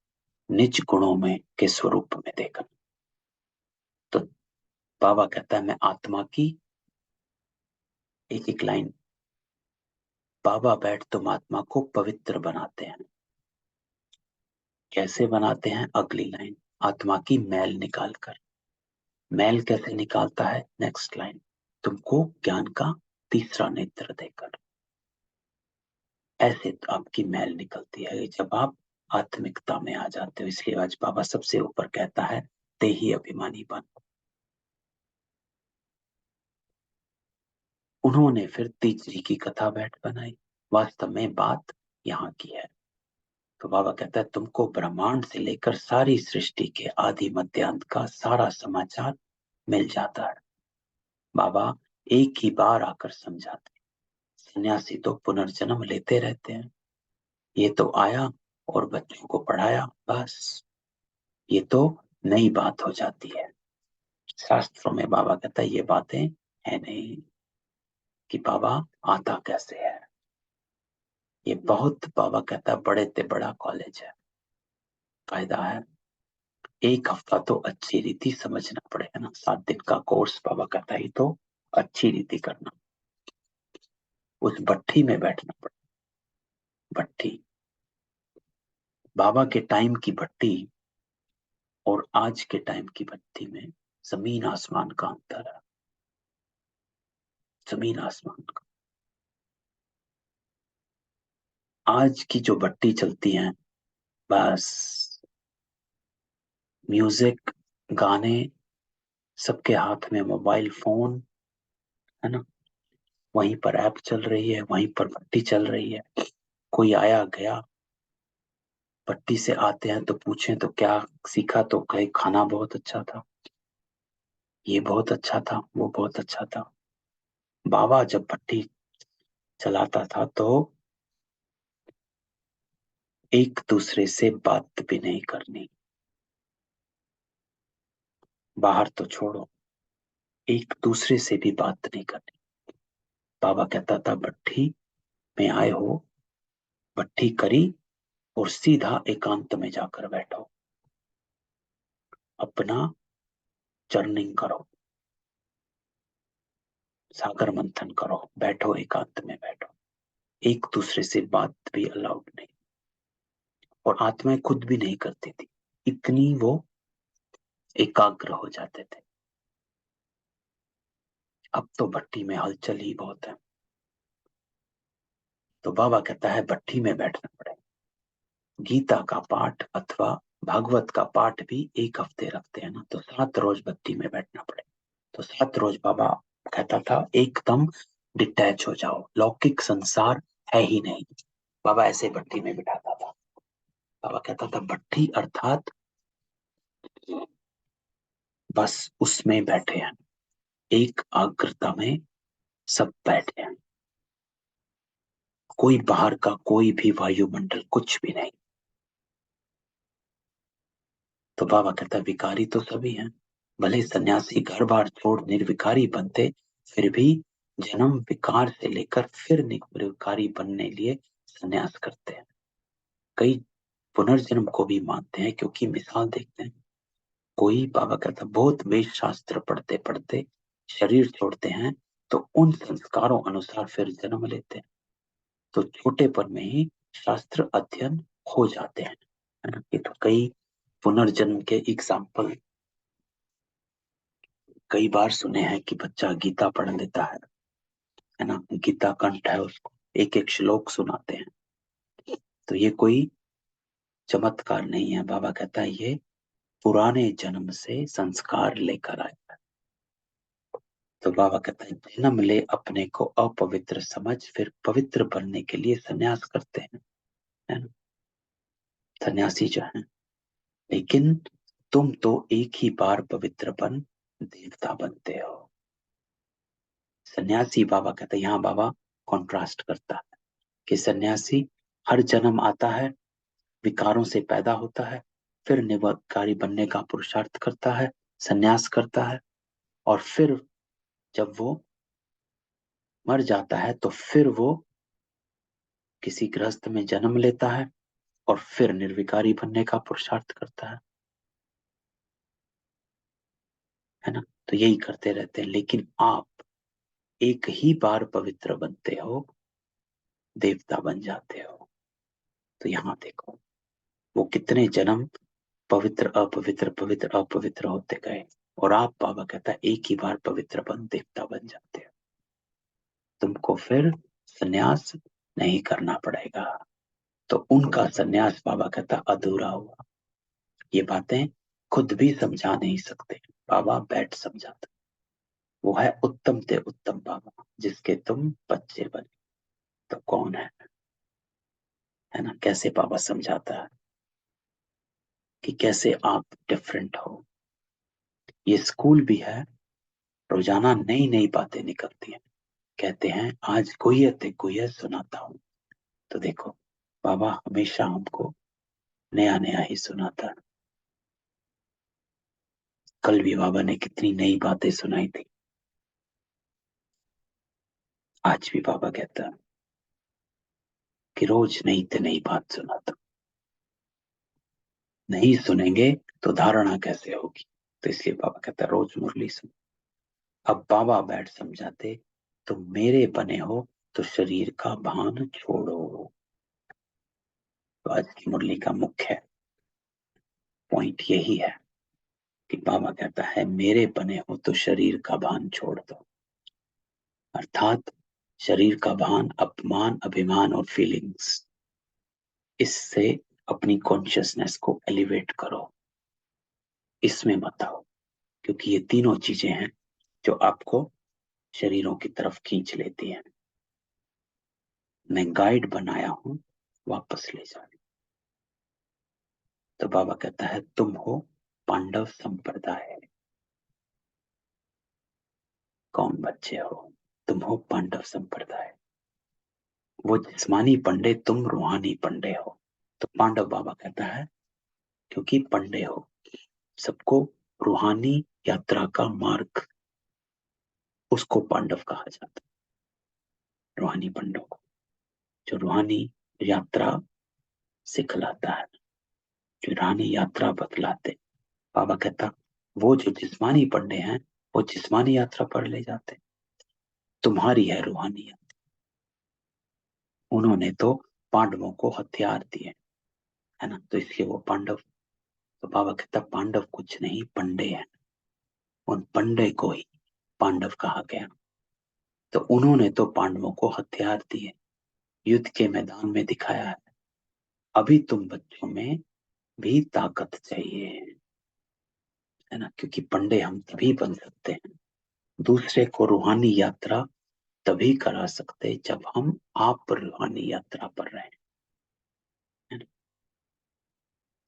निज गुणों में के स्वरूप में देखना। तो बाबा कहता है मैं आत्मा की, एक एक लाइन, बाबा बैठ तुम आत्मा को पवित्र बनाते हैं। कैसे बनाते हैं? अगली लाइन, आत्मा की मैल निकालकर। मैल कैसे निकालता है? नेक्स्ट लाइन, तुमको ज्ञान का तीसरा नेत्र देकर। ऐसे तो आपकी मैल निकलती है जब आप आत्मिकता में आ जाते हो। इसलिए आज बाबा सबसे ऊपर कहता है ते ही अभिमानी बन। उन्होंने फिर तीसरी की कथा बैठ बनाई। वास्तव में बात यहाँ की है। तो बाबा कहता है तुमको ब्रह्मांड से लेकर सारी सृष्टि के आदि मध्यांत का सारा समाचार मिल जाता है। बाबा एक ही बार आकर समझाते। सन्यासी तो पुनर्जन्म लेते रहते हैं, ये तो आया और बच्चों को पढ़ाया, बस ये तो नई बात हो जाती है। शास्त्रों में बाबा कहता है ये बातें है नहीं, कि बाबा आता कैसे है। ये बहुत, बाबा कहता है बड़े से बड़ा कॉलेज है, फायदा है। एक हफ्ता तो अच्छी रीति समझना पड़ेगा ना, 7 दिन का कोर्स बाबा कहता है तो अच्छी रीति करना, उस भट्ठी में बैठना पड़ेगा। भट्ठी, बाबा के टाइम की भट्टी और आज के टाइम की भट्टी में जमीन आसमान का अंतर है, जमीन आसमान का। आज की जो भट्टी चलती है, बस म्यूजिक, गाने, सबके हाथ में मोबाइल फोन, है ना? वहीं पर ऐप चल रही है, वहीं पर भट्टी चल रही है। कोई आया गया, भट्टी से आते हैं तो पूछें तो क्या सीखा, तो कहे खाना बहुत अच्छा था, ये बहुत अच्छा था, वो बहुत अच्छा था। बाबा जब भट्टी चलाता था तो एक दूसरे से बात भी नहीं करनी। बाहर तो छोड़ो, एक दूसरे से भी बात नहीं करनी। बाबा कहता था भट्ठी में आए हो, भट्ठी करी और सीधा एकांत में जाकर बैठो, अपना चर्निंग करो, सागर मंथन करो, बैठो एकांत में बैठो। एक दूसरे से बात भी अलाउड नहीं। और आत्माएं खुद भी नहीं करती थी, इतनी वो एकाग्र हो जाते थे। अब तो भट्टी में हलचल ही बहुत है। तो बाबा कहता है भट्टी में बैठना पड़ेगा। गीता का पाठ अथवा भागवत का पाठ भी एक हफ्ते रखते हैं ना, तो 7 रोज भट्टी में बैठना पड़ेगा। तो 7 रोज बाबा कहता था एकदम डिटैच हो जाओ, लौकिक संसार है ही नहीं। बाबा ऐसे भट्टी में बिठाता था। बाबा कहता था भट्टी अर्थात बस उसमें बैठे हैं, एक आग्रता में सब बैठे हैं, कोई बाहर का कोई भी वायुमंडल कुछ भी नहीं। तो बाबा कहता विकारी तो सभी हैं, भले सन्यासी घर बार छोड़ निर्विकारी बनते, फिर भी जन्म विकार से लेकर फिर निर्विकारी बनने लिए सन्यास करते हैं। कई पुनर्जन्म को भी मानते हैं, क्योंकि मिसाल देखते हैं, कोई बाबा कहता बहुत वेद शास्त्र पढ़ते पढ़ते शरीर छोड़ते हैं, तो उन संस्कारों अनुसार फिर जन्म लेते हैं। तो छोटेपन में ही शास्त्र अध्ययन हो जाते हैं, है ना। ये तो कई पुनर्जन्म के एग्जाम्पल कई बार सुने हैं कि बच्चा गीता पढ़ लेता है ना, गीता कंठ है, उसको एक एक श्लोक सुनाते हैं। तो ये कोई चमत्कार नहीं है। बाबा कहता है ये पुराने जन्म से संस्कार लेकर आया है। तो बाबा कहता है जन्म ले अपने को अपवित्र समझ, फिर पवित्र बनने के लिए सन्यास करते हैं, है ना, सन्यासी जो है। लेकिन तुम तो एक ही बार पवित्र बन देवता बनते हो। सन्यासी बाबा कहते हैं, यहाँ बाबा कॉन्ट्रास्ट करता है कि सन्यासी हर जन्म आता है, विकारों से पैदा होता है, फिर निरवकारी बनने का पुरुषार्थ करता है, सन्यास करता है, और फिर जब वो मर जाता है तो फिर वो किसी गृहस्थ में जन्म लेता है और फिर निर्विकारी बनने का पुरुषार्थ करता है ना। तो यही करते रहते हैं। लेकिन आप एक ही बार पवित्र बनते हो, देवता बन जाते हो। तो यहाँ देखो वो कितने जन्म पवित्र अपवित्र पवित्र अपवित्र होते गए, और आप बाबा कहता है एक ही बार पवित्र बन देवता बन जाते हो। तुमको फिर सन्यास नहीं करना पड़ेगा। तो उनका सन्यास बाबा कहता अधूरा हुआ। ये बातें खुद भी समझा नहीं सकते, बाबा बैठ समझाते। वो है उत्तम ते उत्तम बाबा, जिसके तुम बच्चे बने। तो कौन है ना, कैसे बाबा समझाता है कि कैसे आप डिफरेंट हो। ये स्कूल भी है, रोजाना नई नई बातें निकलती हैं। कहते हैं आज गुह्यत गुह्यत सुनाता हूँ। तो देखो बाबा हमेशा हमको नया नया ही सुनाता है। कल भी बाबा ने कितनी नई बातें सुनाई थी। आज भी बाबा कहता है कि रोज नई से नई बात सुनाता हूं। नहीं सुनेंगे तो धारणा कैसे होगी। तो इसलिए बाबा कहता है रोज मुरली सुन। अब बाबा बैठ समझाते, तुम मेरे बने हो तो शरीर का भान छोड़ो। तो आज की मुरली का मुख्य पॉइंट यही है कि बाबा कहता है मेरे बने हो तो शरीर का भान छोड़ दो। अर्थात शरीर का भान, अपमान, अभिमान और फीलिंग्स, इससे अपनी कॉन्शियसनेस को एलिवेट करो, इसमें मत आओ। क्योंकि ये तीनों चीजें हैं जो आपको शरीरों की तरफ खींच लेती हैं। मैं गाइड बनाया हूं, वापस ले जाने। तो बाबा कहता है तुम हो पांडव संप्रदाय। कौन बच्चे हो? तुम हो पांडव संप्रदाय। वो जिस्मानी पंडे, तुम रूहानी पंडे हो। तो पांडव बाबा कहता है क्योंकि पंडे हो, सबको रूहानी यात्रा का मार्ग, उसको पांडव कहा जाता है। रूहानी पंडों को, जो रूहानी यात्रा सिखलाता है, जो रूहानी यात्रा बतलाते। बाबा कहता वो जो जिस्मानी पंडे हैं वो जिस्मानी यात्रा पर ले जाते, तुम्हारी है रूहानी यात्रा। उन्होंने तो पांडवों को हथियार दिए, है ना, तो इसलिए वो पांडव। तो बाबा कहता पांडव कुछ नहीं, पंडे हैं। उन पंडे को ही पांडव कहा गया। तो उन्होंने तो पांडवों को हथियार दिए, युद्ध के मैदान में दिखाया है। अभी तुम बच्चों में भी ताकत चाहिए, है ना, क्योंकि पंडे हम तभी बन सकते हैं, दूसरे को रूहानी यात्रा तभी करा सकते जब हम आप रूहानी यात्रा पर रहे, है ना।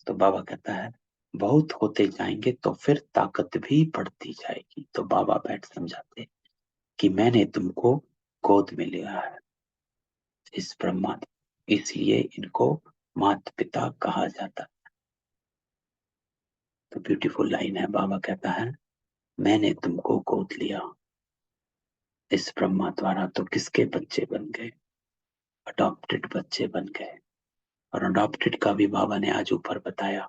तो बाबा कहता है बहुत होते जाएंगे तो फिर ताकत भी बढ़ती जाएगी। तो बाबा बैठ समझाते कि मैंने तुमको गोद में लिया है इस ब्रह्मा, इसलिए इनको माता पिता कहा जाता है। तो ब्यूटीफुल लाइन है, बाबा कहता है मैंने तुमको गोद लिया इस ब्रह्मा द्वारा, तो किसके बच्चे बन गए? अडॉप्टेड बच्चे बन गए। और अडॉप्टेड का भी बाबा ने आज ऊपर बताया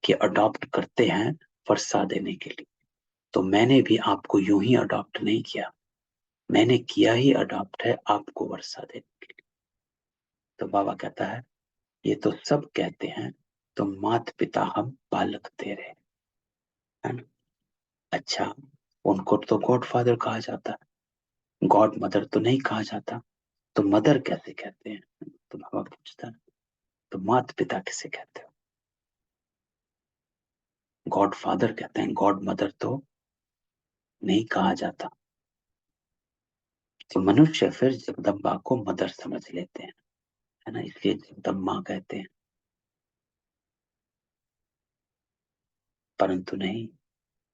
कि अडॉप्ट करते हैं वर्षा देने के लिए। तो मैंने भी आपको यूं ही अडॉप्ट नहीं किया, मैंने किया ही अडॉप्ट है आपको वर्षा देने के लिए। तो बाबा कहता है ये तो सब कहते हैं तुम माता पिता हम बालक तेरे, है ना। अच्छा, उनको तो गॉड फादर कहा जाता है, गॉड मदर तो नहीं कहा जाता, तो मदर कैसे कहते हैं? तो बाबा पूछता है तो माता पिता किसे कहते हो? गॉड फादर कहते हैं, गॉड मदर तो नहीं कहा जाता। तो मनुष्य फिर जगदम्बा को मदर समझ लेते हैं, है ना, इसलिए जगदम्बा कहते हैं। परंतु नहीं,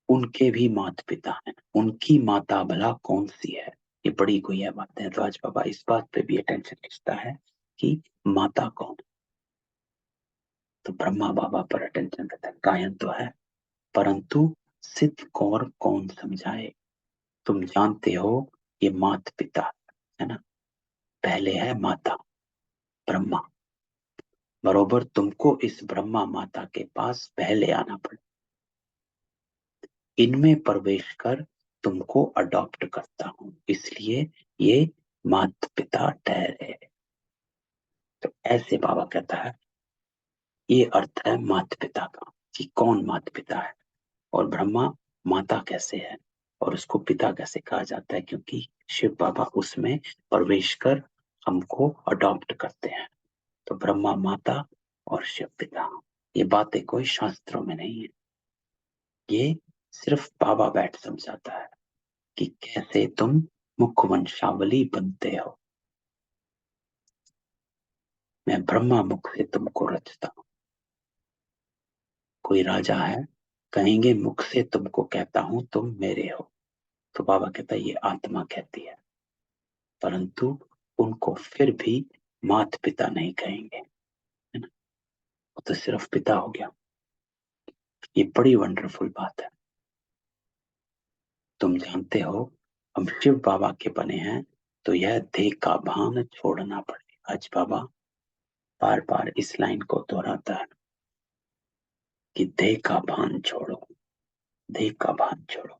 उनके भी माता पिता हैं, उनकी माता भला कौन सी है? ये बड़ी गुहिया बात है। तो आज बाबा इस बात पे भी अटेंशन खींचता है कि माता कौन। तो ब्रह्मा बाबा पर अटेंशन रहता है, गायन तो है परंतु सिद्ध कौर कौन समझाए? तुम जानते हो ये माता पिता, है ना, पहले है माता ब्रह्मा, बरोबर तुमको इस ब्रह्मा माता के पास पहले आना पड़े, इनमें प्रवेश कर तुमको अडॉप्ट करता हूं, इसलिए ये माता पिता ठहरे। तो ऐसे बाबा कहता है ये अर्थ है माता पिता का, कि कौन माता पिता है और ब्रह्मा माता कैसे है और उसको पिता कैसे कहा जाता है, क्योंकि शिव बाबा उसमें प्रवेश कर हमको अडॉप्ट करते हैं। तो ब्रह्मा माता और शिव पिता, ये बातें कोई शास्त्रों में नहीं है, ये सिर्फ बाबा बैठ समझाता है कि कैसे तुम मुख्य वंशावली बनते हो। मैं ब्रह्मा मुख से तुमको रचता हूं। कोई राजा है, कहेंगे मुख से तुमको कहता हूं तुम मेरे हो, तो बाबा कहता है ये आत्मा कहती है, परंतु उनको फिर भी माता पिता नहीं कहेंगे, है ना, वो तो सिर्फ पिता हो गया। ये बड़ी वंडरफुल बात है। तुम जानते हो हम शिव बाबा के बने हैं, तो यह देह का भान छोड़ना पड़ेगा। आज बाबा बार बार इस लाइन को दोहराता है कि देह का भान छोड़ो, देह का भान छोड़ो,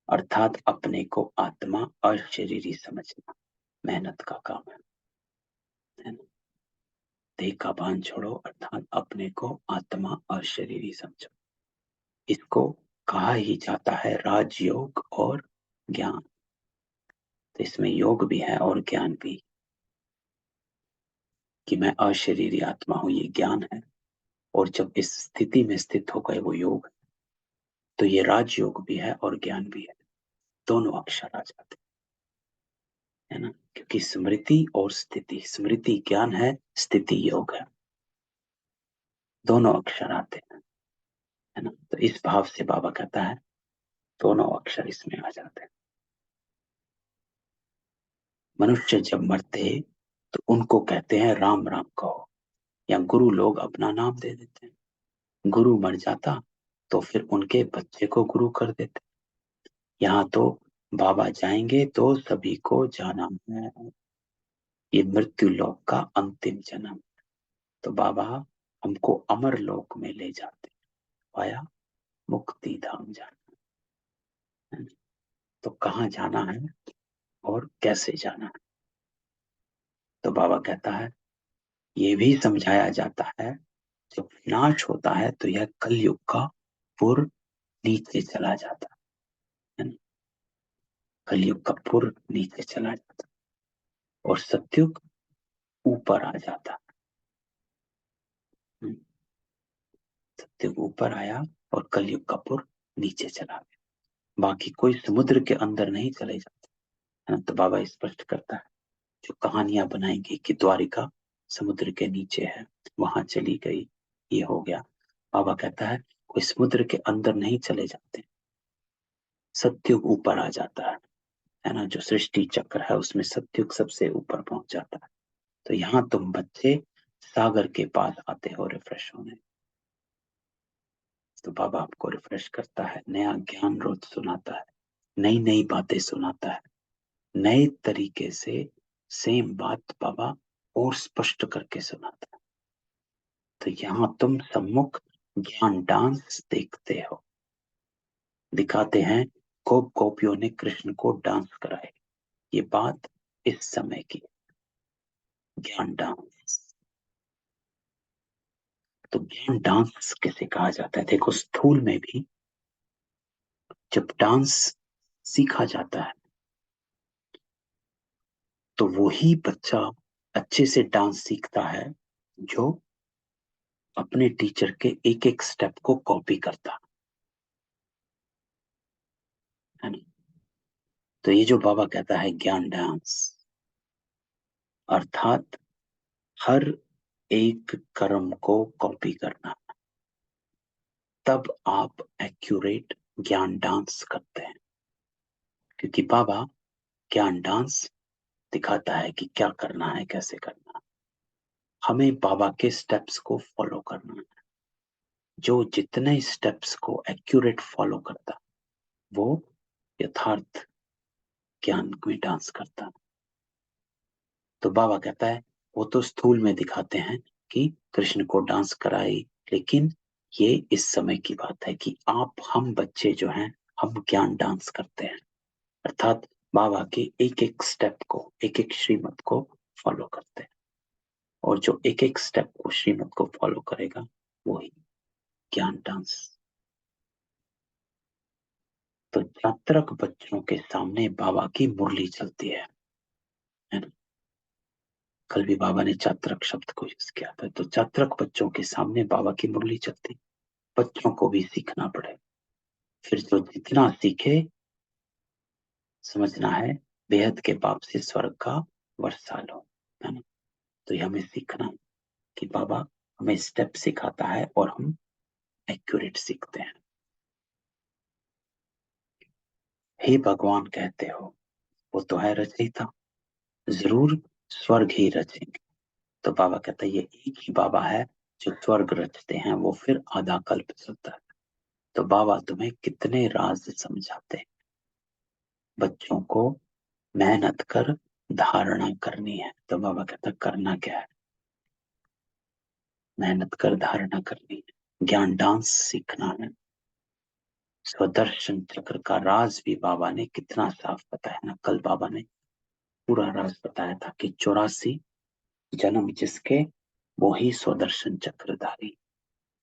अर्थात अपने को आत्मा और शरीरी समझना मेहनत का काम है ना। देह का भान छोड़ो अर्थात अपने को आत्मा और शरीरी समझो। इसको कहा ही जाता है राजयोग और ज्ञान। तो इसमें योग भी है और ज्ञान भी, कि मैं अशरीरी आत्मा हूं ये ज्ञान है, और जब इस स्थिति में स्थित हो गए वो योग है। तो ये राजयोग भी है और ज्ञान भी है, दोनों अक्षर आ जाते हैं, है ना, क्योंकि स्मृति और स्थिति, स्मृति ज्ञान है, स्थिति योग है, दोनों अक्षर आते हैं, है ना। तो इस भाव से बाबा कहता है दोनों अक्षर इसमें आ जाते हैं। मनुष्य जब मरते तो उनको कहते हैं राम राम कहो, या गुरु लोग अपना नाम दे देते हैं। गुरु मर जाता तो फिर उनके बच्चे को गुरु कर देते। यहाँ तो बाबा जाएंगे तो सभी को जाना है, ये मृत्यु लोक का अंतिम जन्म। तो बाबा हमको अमर लोक में ले जाते, पाया मुक्ति धाम जाना है। तो कहाँ जाना है और कैसे जाना है? तो बाबा कहता है ये भी समझाया जाता है, जब विनाश होता है तो यह कलयुग का पुर नीचे चला जाता है ना? कलयुग का पुर नीचे चला जाता और सतयुग ऊपर आ जाता। हम्म, सतयुग ऊपर आया और कलयुग का पुर नीचे चला गया। बाकी कोई समुद्र के अंदर नहीं चले जाते, है ना? तो बाबा स्पष्ट करता है, जो कहानियां बनाएंगे कि द्वारिका समुद्र के नीचे है, वहां चली गई, ये हो गया। बाबा कहता है कोई समुद्र के अंदर नहीं चले जाते, सतयुग ऊपर आ जाता है ना? जो सृष्टि चक्र है उसमें सतयुग सबसे ऊपर पहुंच जाता है। तो यहाँ तुम बच्चे सागर के पास आते हो रिफ्रेश होने। तो बाबा आपको रिफ्रेश करता है, नया ज्ञान रोज सुनाता है, नई नई बातें सुनाता है, नए तरीके से सेम बात बाबा और स्पष्ट करके सुनाता है। तो यहाँ तुम सम्मुख ज्ञान डांस देखते हो, दिखाते हैं गोपियों ने कृष्ण को डांस कराए। ये बात इस समय की, ज्ञान डांस। तो ज्ञान डांस किसे कहा जाता है? देखो स्थूल में भी जब डांस सीखा जाता है तो वही बच्चा अच्छे से डांस सीखता है जो अपने टीचर के एक एक स्टेप को कॉपी करता है ना? तो ये जो बाबा कहता है ज्ञान डांस, अर्थात हर एक कर्म को कॉपी करना, तब आप एक्यूरेट ज्ञान डांस करते हैं। क्योंकि बाबा ज्ञान डांस दिखाता है कि क्या करना है, कैसे करना है। हमें बाबा के स्टेप्स को फॉलो करना है। जो जितने स्टेप्स को एक्यूरेट फॉलो करता वो यथार्थ ज्ञान में डांस करता। तो बाबा कहता है वो तो स्थूल में दिखाते हैं कि कृष्ण को डांस कराई, लेकिन ये इस समय की बात है कि आप हम बच्चे जो हैं हम ज्ञान डांस करते हैं, अर्थात बाबा के एक एक स्टेप को, एक एक श्रीमत को फॉलो करते हैं। और जो एक एक स्टेप को, श्रीमत को फॉलो करेगा वही ज्ञान डांस। तो चात्रक बच्चों के सामने बाबा की मुरली चलती है ना? कल भी बाबा ने चात्रक शब्द को यूज किया था। तो चात्रक बच्चों के सामने बाबा की मुरली चलती, बच्चों को भी सीखना पड़े। फिर जो जितना सीखे, समझना है बेहद के बाप से स्वर्ग का वर्षा लो, है ना? तो ये हमें सीखना है कि बाबा हमें स्टेप सिखाता है और हम एक्यूरेट सीखते हैं। हे भगवान कहते हो, वो तो है रचयिता, जरूर स्वर्ग ही रचेंगे। तो बाबा कहता है ये एक ही बाबा है जो स्वर्ग रचते हैं, वो फिर आधा कल्प चलता है। तो बाबा तुम्हें कितने राज समझाते हैं। बच्चों को मेहनत कर धारणा करनी है। तो बाबा कहता करना क्या है? मेहनत कर धारणा करनी है, ज्ञान डांस सीखना है। स्वदर्शन चक्र का राज भी बाबा ने कितना साफ बताया ना। कल बाबा ने पूरा राज बताया था कि 84 जन्म जिसके वो ही स्वदर्शन चक्रधारी।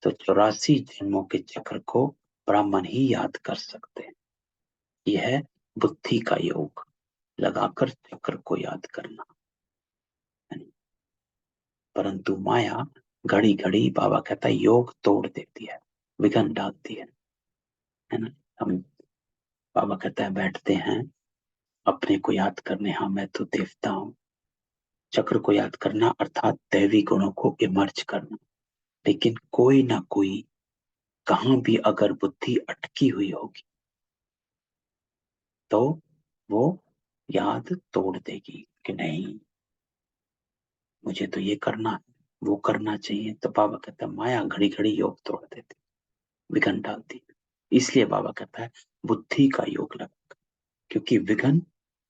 तो 84 जन्मों के चक्र को ब्राह्मण ही याद कर सकते हैं। यह है बुद्धि का योग, लगाकर चक्र को याद करना। परंतु माया घड़ी घड़ी बाबा कहता है योग तोड़ देती है, विघन डालती है ना? हम बाबा कहता है बैठते हैं अपने को याद करने, हाँ मैं तो देवता हूँ। चक्र को याद करना अर्थात दैवी गुणों को इमर्ज करना। लेकिन कोई ना कोई कहाँ भी अगर बुद्धि अटकी हुई होगी तो वो याद तोड़ देगी कि नहीं, मुझे तो ये करना है, वो करना चाहिए। तो बाबा कहता है माया घड़ी घड़ी योग तोड़ देती, विघन डालती। इसलिए बाबा कहता है बुद्धि का योग लगा, क्योंकि विघन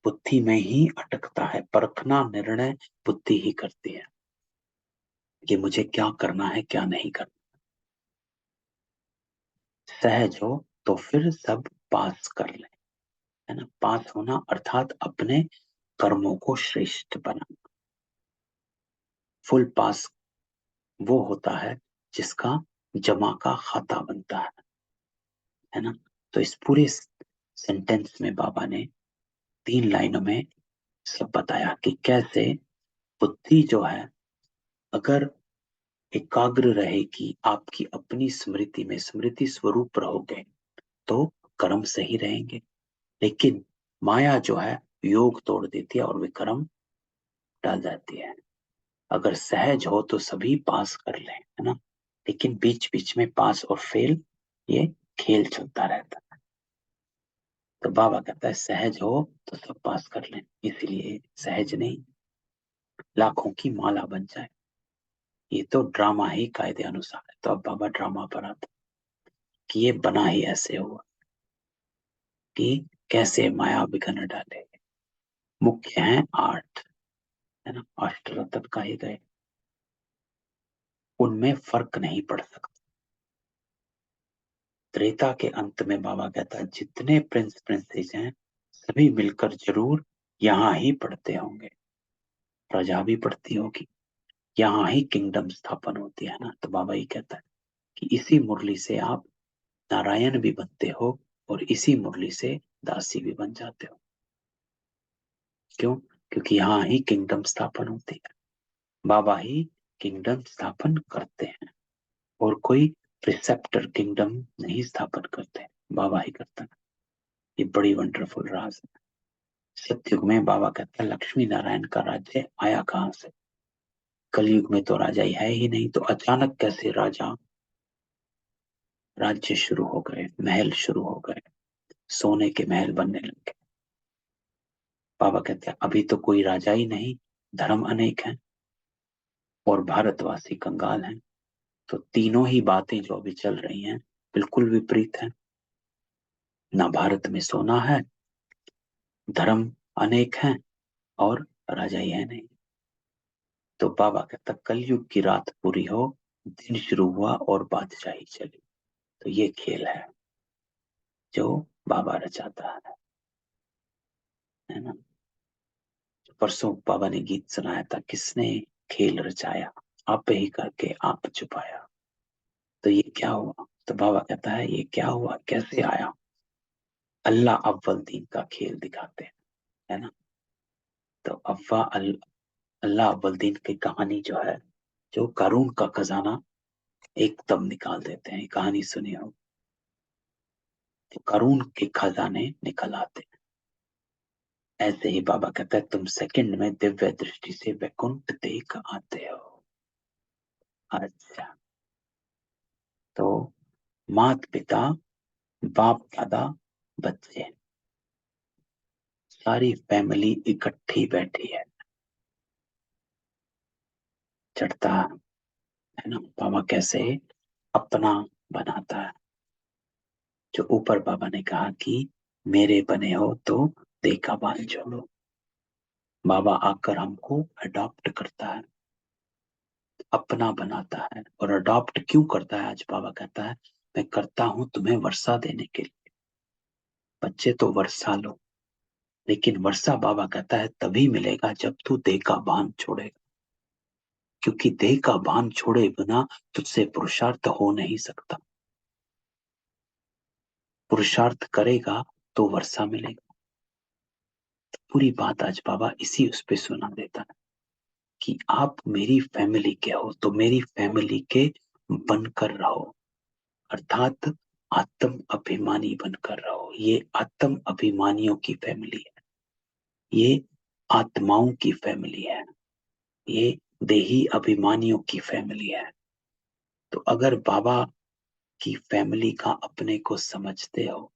बुद्धि में ही अटकता है। परखना निर्णय बुद्धि ही करती है कि मुझे क्या करना है क्या नहीं करना। सहज हो तो फिर सब पास कर ले, है ना। पास होना अर्थात अपने कर्मों को श्रेष्ठ बनाना। फुल पास वो होता है जिसका जमा का खाता बनता है ना। तो इस पूरे सेंटेंस में बाबा ने 3 लाइनों में सब बताया कि कैसे बुद्धि जो है अगर एकाग्र रहेगी, आपकी अपनी स्मृति में स्मृति स्वरूप रहोगे तो कर्म सही रहेंगे। लेकिन माया जो है योग तोड़ देती है और विक्रम डाल जाती है। अगर सहज हो तो सभी पास कर लें, है ना। लेकिन बीच बीच में पास और फेल ये खेल चलता रहता है। तो बाबा कहता है सहज हो तो सब पास कर लें, इसलिए सहज नहीं लाखों की माला बन जाए। ये तो ड्रामा ही कायदे अनुसार है। तो अब बाबा ड्रामा पर आता कि ये बना ही ऐसे हुआ कि कैसे माया विघ्न डाले। मुख्य है 8, है ना, अष्टरत्न कहे गए, उनमें फर्क नहीं पड़ सकता। त्रेता के अंत में बाबा कहता है जितने प्रिंस प्रिंसेस हैं सभी मिलकर जरूर यहाँ ही पढ़ते होंगे, प्रजा भी पढ़ती होगी, यहाँ ही किंगडम स्थापन होती है ना। तो बाबा ये कहता है कि इसी मुरली से आप नारायण भी बनते हो और इसी मुरली से दासी भी बन जाते हो। क्यों? क्योंकि यहाँ ही किंगडम स्थापन होती है, बाबा ही किंगडम स्थापन करते हैं और कोई प्रिसेप्टर किंगडम नहीं स्थापन करते, बाबा ही करता है। ये बड़ी वंडरफुल राज है। सतयुग में बाबा कहता है लक्ष्मी नारायण का राज्य आया कहां से? कलयुग में तो राजा ही है ही नहीं, तो अचानक कैसे राजा राज्य शुरू हो गए, महल शुरू हो गए, सोने के महल बनने लगे। बाबा कहते हैं अभी तो कोई राजा ही नहीं, धर्म अनेक हैं और भारतवासी कंगाल हैं। तो तीनों ही बातें जो अभी चल रही हैं बिल्कुल विपरीत हैं। ना भारत में सोना है, धर्म अनेक हैं और राजा ही है नहीं। तो बाबा कहता कलयुग की रात पूरी हो, दिन शुरू हुआ और बादशाही चली। तो ये खेल है जो बाबा रचाता है ना। परसों बाबा ने गीत सुनाया था, किसने खेल रचाया, आप ही करके आप छुपाया। तो ये क्या हुआ? तो बाबा कहता है ये क्या हुआ, कैसे आया? अल्लाह अव्वल दीन का खेल दिखाते हैं, है ना। तो अल्लाह अव्वल दीन की कहानी जो है, जो कारून का खजाना एकदम निकाल देते हैं, कहानी सुनी हो तो कारून के खजाने निकल आते हैं। ऐसे ही बाबा कहता है तुम सेकंड में दिव्य दृष्टि से वैकुंठ देख आते हो। अच्छा, तो मात पिता बाप दादा बच्चे सारी फैमिली इकट्ठी बैठी है, चढ़ता है ना। बाबा कैसे अपना बनाता है, जो ऊपर बाबा ने कहा कि मेरे बने हो तो देखा बाल छोड़ो। बाबा आकर हमको अडॉप्ट करता है, अपना बनाता है। और अडॉप्ट क्यों करता है? आज बाबा कहता है मैं करता हूं तुम्हें वर्षा देने के लिए। बच्चे तो वर्षा लो, लेकिन वर्षा बाबा कहता है तभी मिलेगा जब तू देह का बांध छोड़ेगा, क्योंकि देह का बांध छोड़े बिना तुझसे पुरुषार्थ हो नहीं सकता। पुरुषार्थ करेगा तो वर्षा मिलेगा। पूरी बात आज बाबा इसी उस पे सुना देता है कि आप मेरी फैमिली के हो तो मेरी फैमिली के बनकर रहो, अर्थात आत्म अभिमानी बनकर रहो। ये आत्म अभिमानियों की फैमिली है, ये आत्माओं की फैमिली है, ये देही अभिमानियों की फैमिली है। तो अगर बाबा की फैमिली का अपने को समझते हो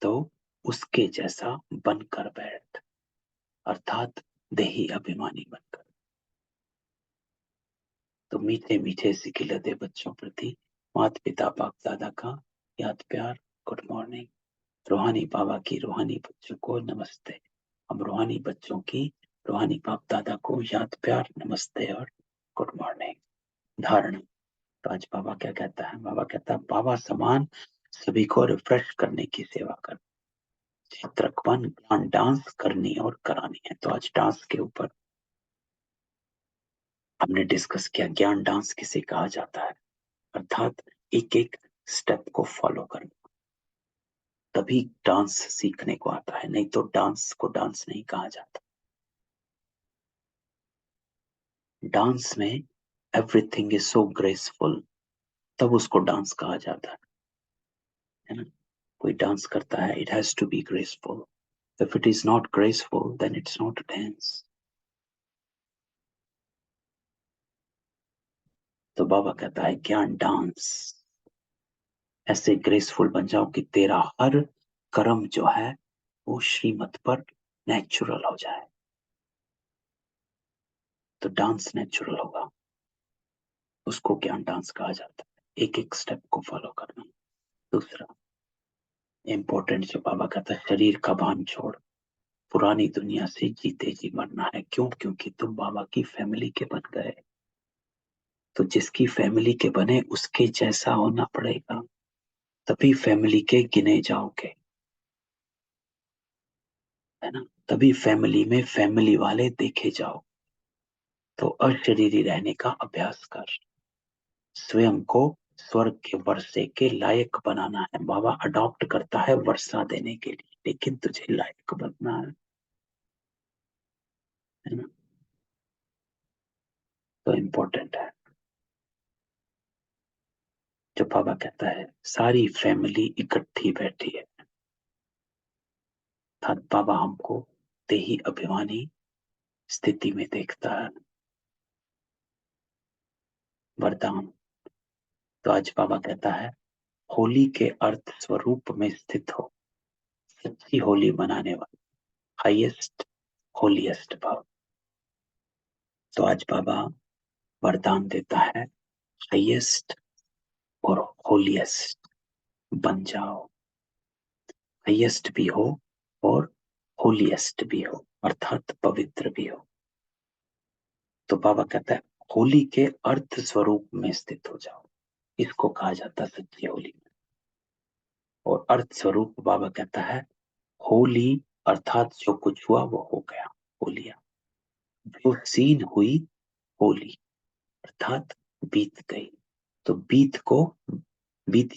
तो उसके जैसा बनकर बैठ, अर्थात देही अभिमानी बनकर। तो मीठे मीठे सिखिलते बच्चों प्रति माता पिता बाप दादा का याद प्यार, गुड मॉर्निंग। रूहानी बाबा की रूहानी बच्चों को नमस्ते। हम रूहानी बच्चों की रूहानी बाप दादा को याद प्यार, नमस्ते और गुड मॉर्निंग। धारणा। तो आज बाबा क्या कहता है? बाबा कहता है बाबा समान सभी को रिफ्रेश करने की सेवा कर, चित्रकवन ज्ञान डांस करनी और करानी है। तो आज डांस के ऊपर हमने डिस्कस किया, ज्ञान डांस किसे कहा जाता है, अर्थात एक एक स्टेप को फॉलो करना, तभी डांस सीखने को आता है, नहीं तो डांस को डांस नहीं कहा जाता। डांस में एवरीथिंग इज सो ग्रेसफुल, तब उसको डांस कहा जाता है ना। कोई डांस करता है, it has to be graceful. If it is not graceful then it's not dance. तो बाबा कहता है ज्ञान डांस ऐसे ग्रेसफुल बन जाओ कि तेरा हर कर्म जो है वो श्रीमत पर नेचुरल हो जाए। तो डांस नेचुरल होगा, उसको ज्ञान डांस कहा जाता है, एक एक स्टेप को फॉलो करना। दूसरा इंपॉर्टेंट जो बाबा कहता है, शरीर का भान छोड़, पुरानी दुनिया से जीते जी मरना है। क्यों? क्योंकि तुम बाबा की फैमिली के बन गए, तो जिसकी फैमिली के बने उसके जैसा होना पड़ेगा, तभी फैमिली के गिने जाओगे, है ना। तभी फैमिली में फैमिली वाले देखे जाओ। तो अशरीरी रहने का अभ्यास कर, स्वयं को स्वर्ग के वर्षे के लायक बनाना है। बाबा अडॉप्ट करता है वर्षा देने के लिए, लेकिन तुझे लायक बनना है ना। तो इम्पोर्टेंट है। जो बाबा कहता है सारी फैमिली इकट्ठी बैठी है, अर्थात बाबा हमको देही अभिमानी स्थिति में देखता है। वरदान। तो आज बाबा कहता है होली के अर्थ स्वरूप में स्थित हो, सच्ची होली मनाने वाला, हाईएस्ट होलीएस्ट भाव। तो आज बाबा वरदान देता है हाईएस्ट और होलीएस्ट बन जाओ, हाईएस्ट भी हो और होलीएस्ट भी हो, अर्थात पवित्र भी हो। तो बाबा कहता है होली के अर्थ स्वरूप में स्थित हो जाओ, इसको कहा जाता है सच्ची होली। और अर्थ स्वरूप बाबा कहता है होली अर्थात जो कुछ हुआ वो हो गया, हो लिया। जो सीन हुई होली अर्थात बीत गई, तो बीती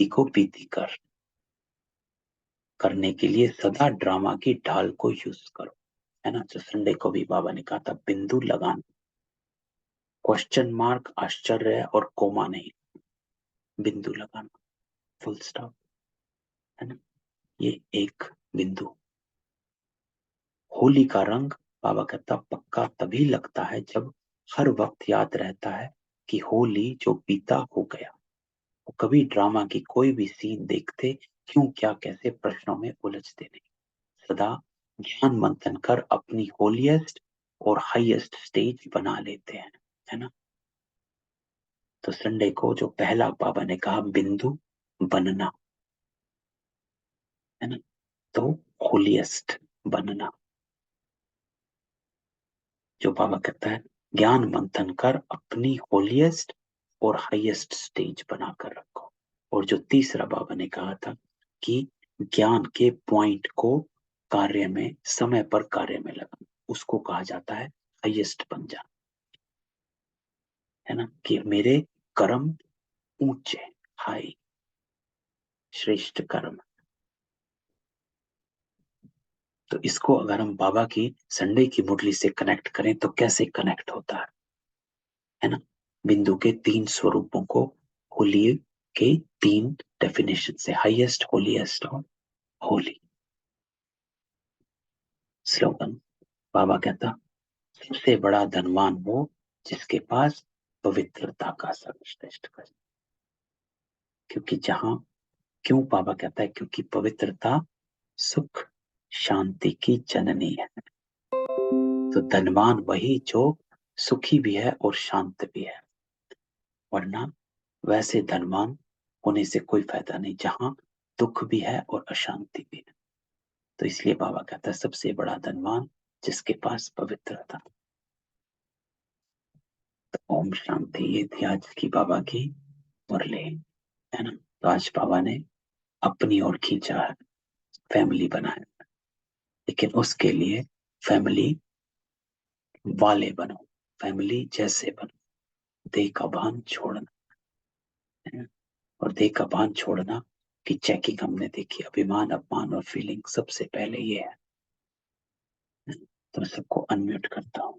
को बीती करने के लिए सदा ड्रामा की ढाल को यूज करो, है ना। जो संडे को भी बाबा ने कहा था बिंदु लगाना, क्वेश्चन मार्क, आश्चर्य और कोमा नहीं, बिंदु लगाना, फुल स्टॉप, है ना। ये एक बिंदु। होली का रंग बाबा कहता पक्का तभी लगता है जब हर वक्त याद रहता है कि होली जो बीता हो गया। वो कभी ड्रामा की कोई भी सीन देखते क्यों क्या कैसे प्रश्नों में उलझते नहीं, सदा ज्ञान मंथन कर अपनी होलीएस्ट और हाईएस्ट स्टेज बना लेते हैं, है ना। तो संडे को जो पहला बाबा ने कहा बिंदु बनना, है ना, तो होलीएस्ट बनना। जो बाबा कहता है ज्ञान मंथन कर अपनी होलीएस्ट और हाईएस्ट स्टेज बनाकर रखो। और जो तीसरा बाबा ने कहा था कि ज्ञान के पॉइंट को कार्य में, समय पर कार्य में लगाना, उसको कहा जाता है हाईएस्ट बन जाना, है ना। कि मेरे कर्म ऊंचे, हाई, श्रेष्ठ कर्म। तो इसको अगर हम बाबा की संडे की मुरली से कनेक्ट करें तो कैसे कनेक्ट होता है ना। बिंदु के तीन स्वरूपों को होली के तीन डेफिनेशन से, हाईएस्ट, होलीएस्ट और होली। स्लोगन बाबा कहता सबसे बड़ा धनवान वो जिसके पास पवित्रता का सर्वश्रेष्ठ कर। क्योंकि जहां, क्यों बाबा कहता है क्योंकि पवित्रता सुख शांति की जननी है। तो धनवान वही जो सुखी भी है और शांत भी है। वरना वैसे धनवान होने से कोई फायदा नहीं जहां दुख भी है और अशांति भी है। तो इसलिए बाबा कहता है सबसे बड़ा धनवान जिसके पास पवित्रता। तो ओम शांति। ये थी आज की बाबा की मुरली, है ना। तो आज बाबा ने अपनी ओर खींचा है, फैमिली बनाया, लेकिन उसके लिए फैमिली वाले बनो, फैमिली जैसे बनो, देह का भान छोड़ना, है ना? और देह का भान छोड़ना की चेकिंग हमने देखी, अभिमान, अपमान और फीलिंग सबसे पहले ये है। तो मैं सबको अनम्यूट करता हूँ,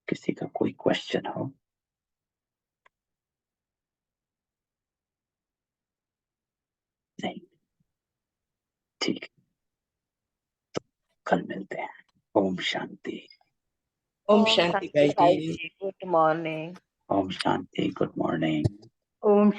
किसी का कोई क्वेश्चन हो। नहीं, ठीक, कल मिलते हैं। ओम शांति। ओम शांति भाई भाई जी। जी, good morning. Om Shanti, good morning. Om Shanti.